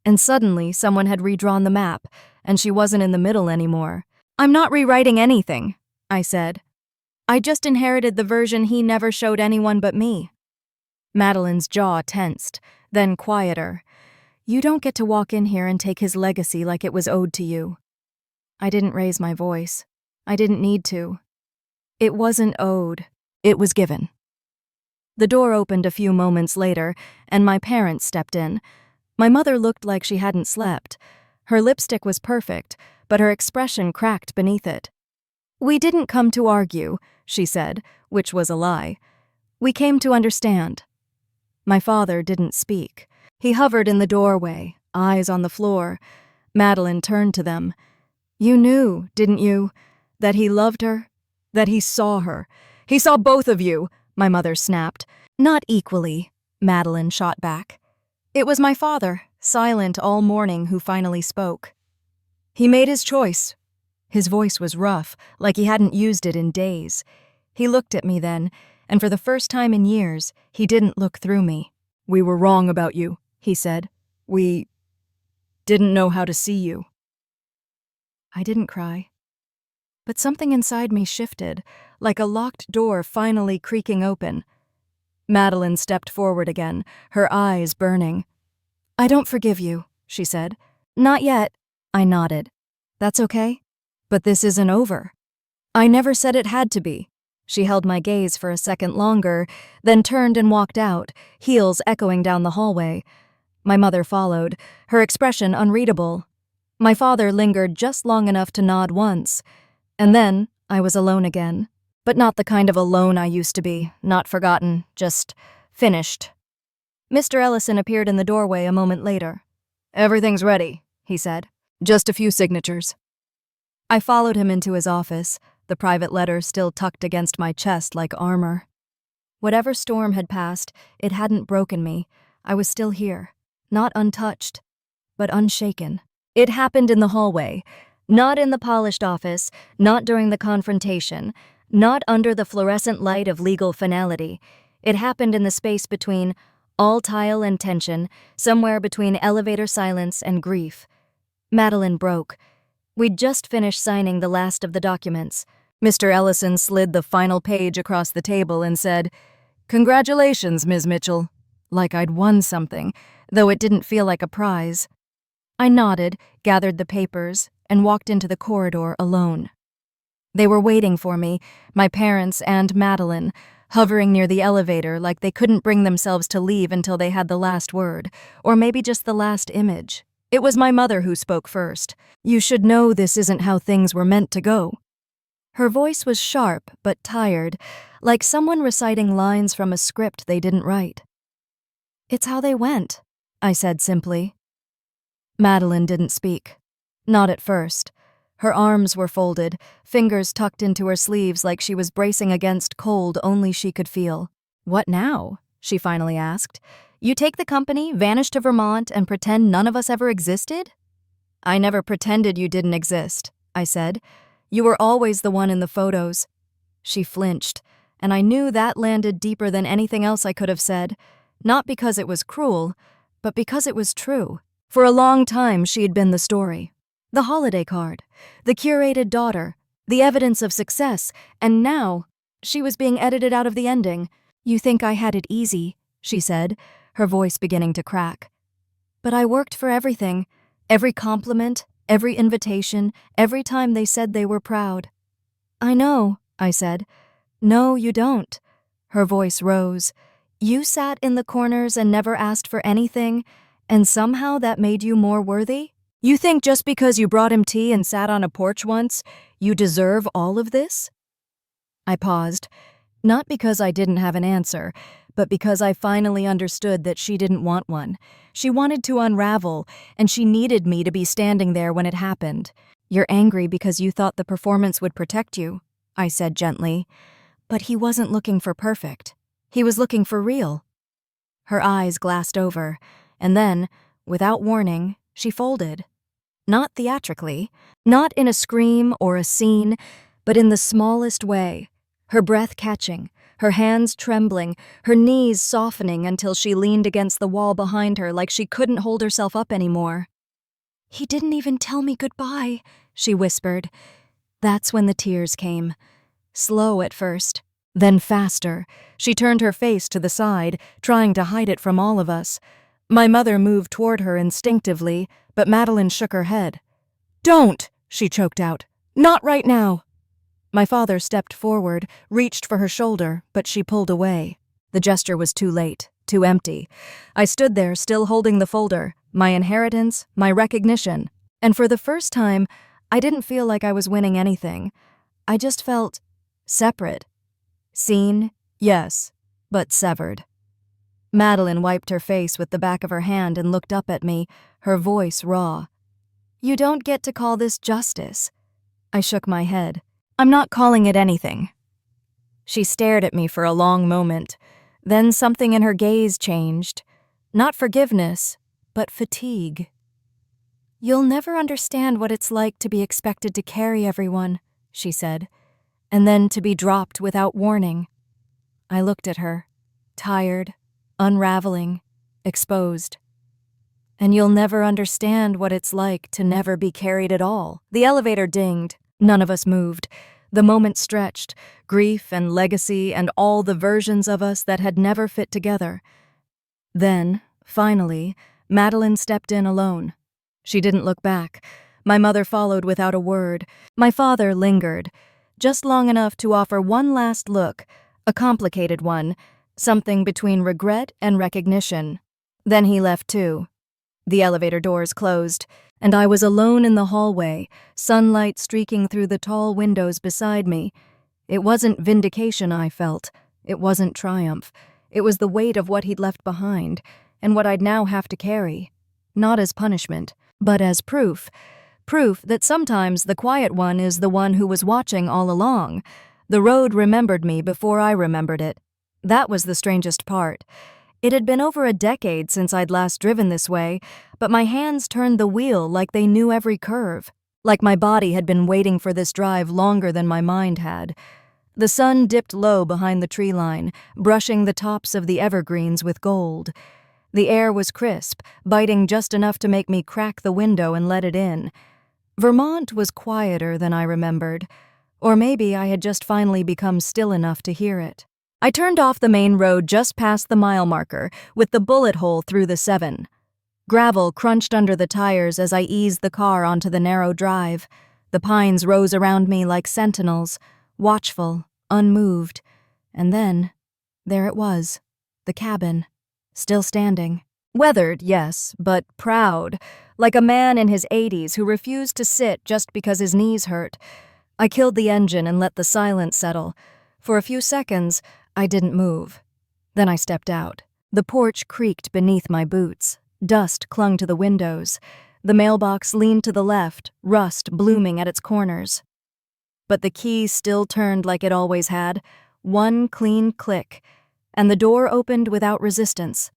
And suddenly someone had redrawn the map, and she wasn't in the middle anymore. "I'm not rewriting anything," I said. "I just inherited the version he never showed anyone but me." Madeline's jaw tensed, then quieter. "You don't get to walk in here and take his legacy like it was owed to you." I didn't raise my voice. I didn't need to. It wasn't owed. It was given. The door opened a few moments later, and my parents stepped in. My mother looked like she hadn't slept. Her lipstick was perfect, but her expression cracked beneath it. "We didn't come to argue," she said, which was a lie. "We came to understand." My father didn't speak. He hovered in the doorway, eyes on the floor. Madeline turned to them. "You knew, didn't you, that he loved her? That he saw her? He saw both of you," my mother snapped. "Not equally," Madeline shot back. It was my father, silent all morning, who finally spoke. "He made his choice." His voice was rough, like he hadn't used it in days. He looked at me then, and for the first time in years, he didn't look through me. "We were wrong about you," he said. "We didn't know how to see you." I didn't cry. But something inside me shifted, like a locked door finally creaking open. Madeline stepped forward again, her eyes burning. "I don't forgive you," she said. "Not yet." I nodded. "That's okay. But this isn't over." "I never said it had to be." She held my gaze for a second longer, then turned and walked out, heels echoing down the hallway. My mother followed, her expression unreadable. My father lingered just long enough to nod once. And then I was alone again. But not the kind of alone I used to be, not forgotten, just finished. Mr. Ellison appeared in the doorway a moment later. "Everything's ready," he said. "Just a few signatures." I followed him into his office, the private letter still tucked against my chest like armor. Whatever storm had passed, it hadn't broken me. I was still here, not untouched, but unshaken. It happened in the hallway, not in the polished office, not during the confrontation, not under the fluorescent light of legal finality. It happened in the space between all tile and tension, somewhere between elevator silence and grief. Madeline broke. We'd just finished signing the last of the documents. Mr. Ellison slid the final page across the table and said, "Congratulations, Ms. Mitchell," like I'd won something, though it didn't feel like a prize. I nodded, gathered the papers, and walked into the corridor alone. They were waiting for me, my parents and Madeline, hovering near the elevator like they couldn't bring themselves to leave until they had the last word, or maybe just the last image. It was my mother who spoke first. "You should know this isn't how things were meant to go." Her voice was sharp but tired, like someone reciting lines from a script they didn't write. "It's how they went," I said simply. Madeline didn't speak. Not at first. Her arms were folded, fingers tucked into her sleeves like she was bracing against cold only she could feel. "What now?" she finally asked. "You take the company, vanish to Vermont, and pretend none of us ever existed?" "I never pretended you didn't exist," I said. "You were always the one in the photos." She flinched, and I knew that landed deeper than anything else I could have said. Not because it was cruel, but because it was true. For a long time, she had been the story. The holiday card, the curated daughter, the evidence of success, and now she was being edited out of the ending. "You think I had it easy," she said, her voice beginning to crack. "But I worked for everything, every compliment, every invitation, every time they said they were proud." "I know," I said. "No, you don't." Her voice rose. "You sat in the corners and never asked for anything, and somehow that made you more worthy? You think just because you brought him tea and sat on a porch once, you deserve all of this?" I paused, not because I didn't have an answer, but because I finally understood that she didn't want one. She wanted to unravel, and she needed me to be standing there when it happened. "You're angry because you thought the performance would protect you," I said gently. "But he wasn't looking for perfect. He was looking for real." Her eyes glassed over, and then, without warning, she folded. Not theatrically, not in a scream or a scene, but in the smallest way. Her breath catching, her hands trembling, her knees softening until she leaned against the wall behind her like she couldn't hold herself up anymore. "He didn't even tell me goodbye," she whispered. That's when the tears came. Slow at first, then faster. She turned her face to the side, trying to hide it from all of us. My mother moved toward her instinctively, but Madeline shook her head. "Don't!" she choked out. "Not right now!" My father stepped forward, reached for her shoulder, but she pulled away. The gesture was too late, too empty. I stood there, still holding the folder, my inheritance, my recognition. And for the first time, I didn't feel like I was winning anything. I just felt separate. Seen, yes, but severed. Madeline wiped her face with the back of her hand and looked up at me, her voice raw. "You don't get to call this justice." I shook my head. "I'm not calling it anything." She stared at me for a long moment. Then something in her gaze changed. Not forgiveness, but fatigue. "You'll never understand what it's like to be expected to carry everyone," she said, "and then to be dropped without warning." I looked at her, tired, unraveling, exposed. "And you'll never understand what it's like to never be carried at all." The elevator dinged. None of us moved. The moment stretched, grief and legacy and all the versions of us that had never fit together. Then, finally, Madeline stepped in alone. She didn't look back. My mother followed without a word. My father lingered, just long enough to offer one last look, a complicated one, something between regret and recognition. Then he left too. The elevator doors closed, and I was alone in the hallway, sunlight streaking through the tall windows beside me. It wasn't vindication I felt. It wasn't triumph. It was the weight of what he'd left behind, and what I'd now have to carry. Not as punishment, but as proof. Proof that sometimes the quiet one is the one who was watching all along. The road remembered me before I remembered it. That was the strangest part. It had been over a decade since I'd last driven this way, but my hands turned the wheel like they knew every curve, like my body had been waiting for this drive longer than my mind had. The sun dipped low behind the tree line, brushing the tops of the evergreens with gold. The air was crisp, biting just enough to make me crack the window and let it in. Vermont was quieter than I remembered, or maybe I had just finally become still enough to hear it. I turned off the main road just past the mile marker, with the bullet hole through the 7. Gravel crunched under the tires as I eased the car onto the narrow drive. The pines rose around me like sentinels, watchful, unmoved. And then, there it was, the cabin, still standing. Weathered, yes, but proud, like a man in his 80s who refused to sit just because his knees hurt. I killed the engine and let the silence settle. For a few seconds, I didn't move. Then I stepped out. The porch creaked beneath my boots. Dust clung to the windows. The mailbox leaned to the left, rust blooming at its corners. But the key still turned like it always had, one clean click, and the door opened without resistance.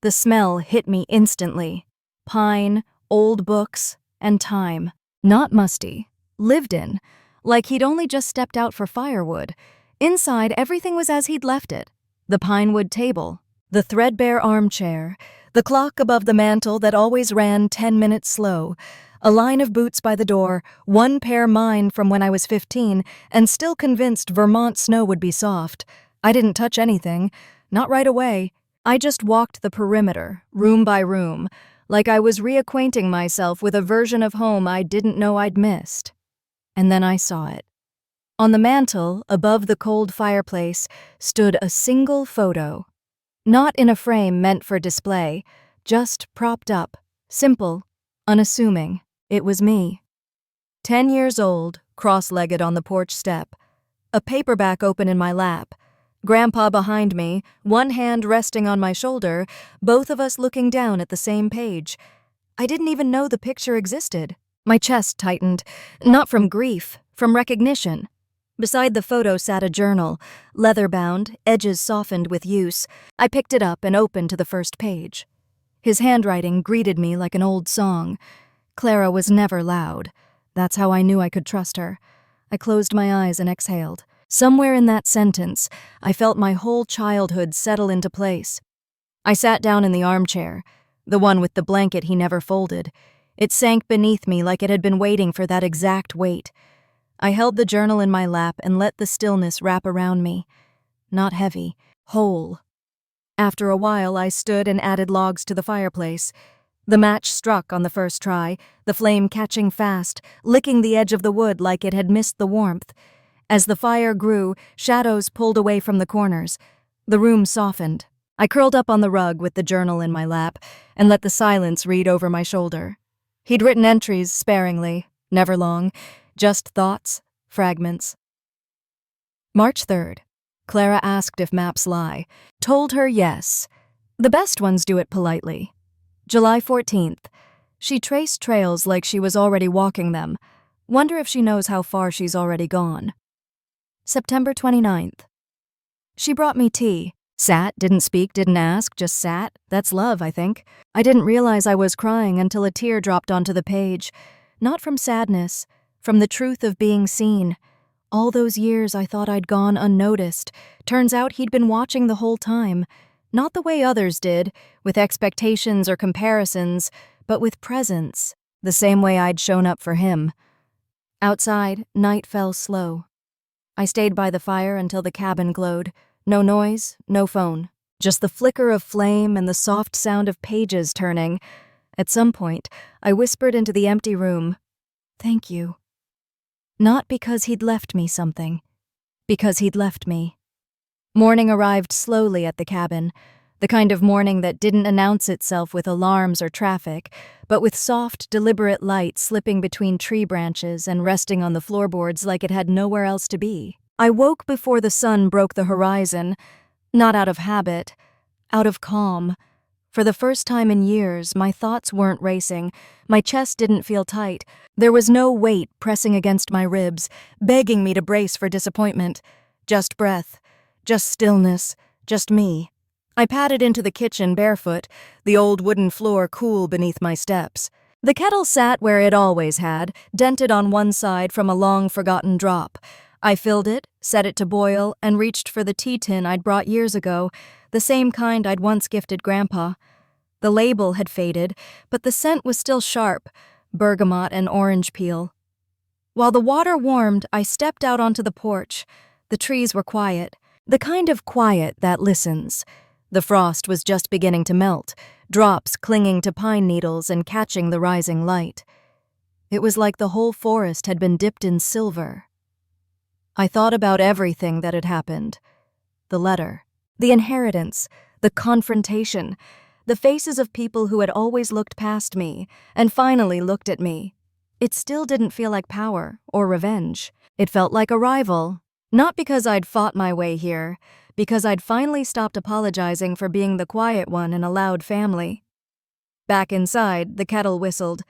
The smell hit me instantly. Pine, old books, and time. Not musty. Lived in. Like he'd only just stepped out for firewood. Inside, everything was as he'd left it. The pine wood table, The threadbare armchair, the clock above the mantel that always ran 10 minutes slow, a line of boots by the door, one pair mine from when I was 15, and still convinced Vermont snow would be soft. I didn't touch anything, not right away. I just walked the perimeter, room by room, like I was reacquainting myself with a version of home I didn't know I'd missed. And then I saw it. On the mantel, above the cold fireplace, stood a single photo. Not in a frame meant for display, just propped up, simple, unassuming. It was me. 10 years old, cross-legged on the porch step, a paperback open in my lap, Grandpa behind me, one hand resting on my shoulder, both of us looking down at the same page. I didn't even know the picture existed. My chest tightened, not from grief, from recognition. Beside the photo sat a journal, leather-bound, edges softened with use. I picked it up and opened to the first page. His handwriting greeted me like an old song. Clara was never loud. That's how I knew I could trust her. I closed my eyes and exhaled. Somewhere in that sentence, I felt my whole childhood settle into place. I sat down in the armchair, the one with the blanket he never folded. It sank beneath me like it had been waiting for that exact weight. I held the journal in my lap and let the stillness wrap around me. Not heavy, whole. After a while, I stood and added logs to the fireplace. The match struck on the first try, the flame catching fast, licking the edge of the wood like it had missed the warmth. As the fire grew, shadows pulled away from the corners. The room softened. I curled up on the rug with the journal in my lap and let the silence read over my shoulder. He'd written entries sparingly, never long, just thoughts, fragments. March 3rd. Clara asked if maps lie. Told her yes. The best ones do it politely. July 14th. She traced trails like she was already walking them. Wonder if she knows how far she's already gone. September 29th. She brought me tea. Sat, didn't speak, didn't ask, just sat. That's love, I think. I didn't realize I was crying until a tear dropped onto the page. Not from sadness, from the truth of being seen. All those years I thought I'd gone unnoticed. Turns out he'd been watching the whole time. Not the way others did, with expectations or comparisons, but with presence, the same way I'd shown up for him. Outside, night fell slow. I stayed by the fire until the cabin glowed. No noise, no phone. Just the flicker of flame and the soft sound of pages turning. At some point, I whispered into the empty room, "Thank you." Not because he'd left me something. Because he'd left me. Morning arrived slowly at the cabin. The kind of morning that didn't announce itself with alarms or traffic, but with soft, deliberate light slipping between tree branches and resting on the floorboards like it had nowhere else to be. I woke before the sun broke the horizon, not out of habit, out of calm. For the first time in years, my thoughts weren't racing. My chest didn't feel tight. There was no weight pressing against my ribs, begging me to brace for disappointment. Just breath, just stillness, just me. I padded into the kitchen barefoot, the old wooden floor cool beneath my steps. The kettle sat where it always had, dented on one side from a long-forgotten drop. I filled it, set it to boil, and reached for the tea tin I'd brought years ago, the same kind I'd once gifted Grandpa. The label had faded, but the scent was still sharp, bergamot and orange peel. While the water warmed, I stepped out onto the porch. The trees were quiet, the kind of quiet that listens. The frost was just beginning to melt, drops clinging to pine needles and catching the rising light. It was like the whole forest had been dipped in silver. I thought about everything that had happened. The letter, the inheritance, the confrontation, the faces of people who had always looked past me and finally looked at me. It still didn't feel like power or revenge. It felt like arrival. Not because I'd fought my way here, because I'd finally stopped apologizing for being the quiet one in a loud family. Back inside, the kettle whistled.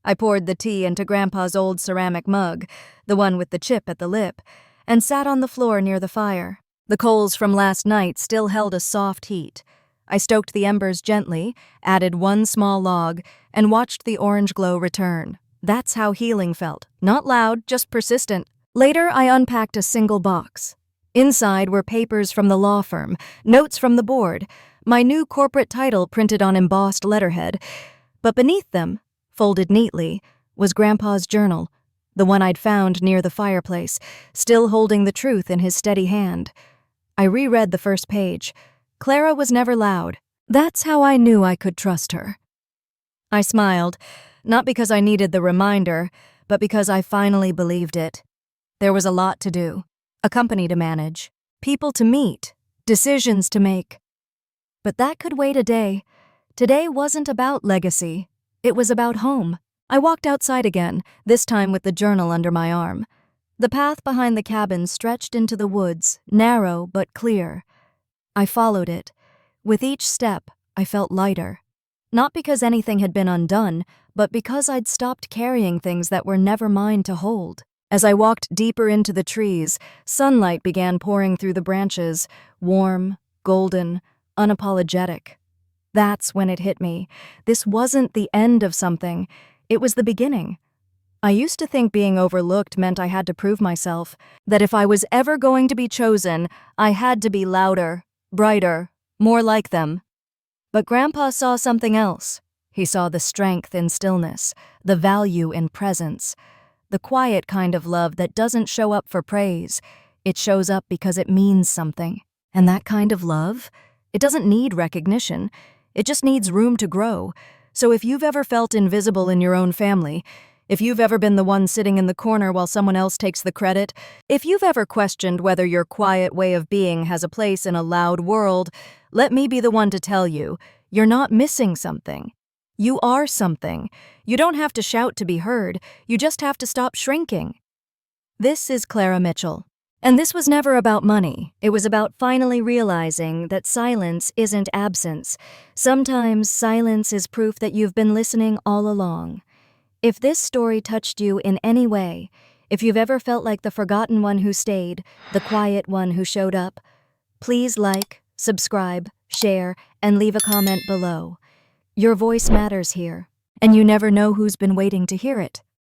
I poured the tea into Grandpa's old ceramic mug, the one with the chip at the lip, and sat on the floor near the fire. The coals from last night still held a soft heat. I stoked the embers gently, added one small log, and watched the orange glow return. That's how healing felt. Not loud, just persistent. Later, I unpacked a single box. Inside were papers from the law firm, notes from the board, my new corporate title printed on embossed letterhead, but beneath them, folded neatly, was Grandpa's journal, the one I'd found near the fireplace, still holding the truth in his steady hand. I reread the first page. Clara was never loud. That's how I knew I could trust her. I smiled, not because I needed the reminder, but because I finally believed it. There was a lot to do, a company to manage, people to meet, decisions to make. But that could wait a day. Today wasn't about legacy. It was about home. I walked outside again, this time with the journal under my arm. The path behind the cabin stretched into the woods, narrow but clear. I followed it. With each step, I felt lighter. Not because anything had been undone, but because I'd stopped carrying things that were never mine to hold. As I walked deeper into the trees, sunlight began pouring through the branches, warm, golden, unapologetic. That's when it hit me. This wasn't the end of something. It was the beginning. I used to think being overlooked meant I had to prove myself, that if I was ever going to be chosen, I had to be louder, brighter, more like them. But Grandpa saw something else. He saw the strength in stillness, the value in presence, the quiet kind of love that doesn't show up for praise. It shows up because it means something. And that kind of love, it doesn't need recognition. It just needs room to grow. So if you've ever felt invisible in your own family, if you've ever been the one sitting in the corner while someone else takes the credit, if you've ever questioned whether your quiet way of being has a place in a loud world, let me be the one to tell you, you're not missing something. You are something. You don't have to shout to be heard. You just have to stop shrinking. This is Clara Mitchell. And this was never about money. It was about finally realizing that silence isn't absence. Sometimes silence is proof that you've been listening all along. If this story touched you in any way, if you've ever felt like the forgotten one who stayed, the quiet one who showed up, please like, subscribe, share, and leave a comment below. Your voice matters here, and you never know who's been waiting to hear it.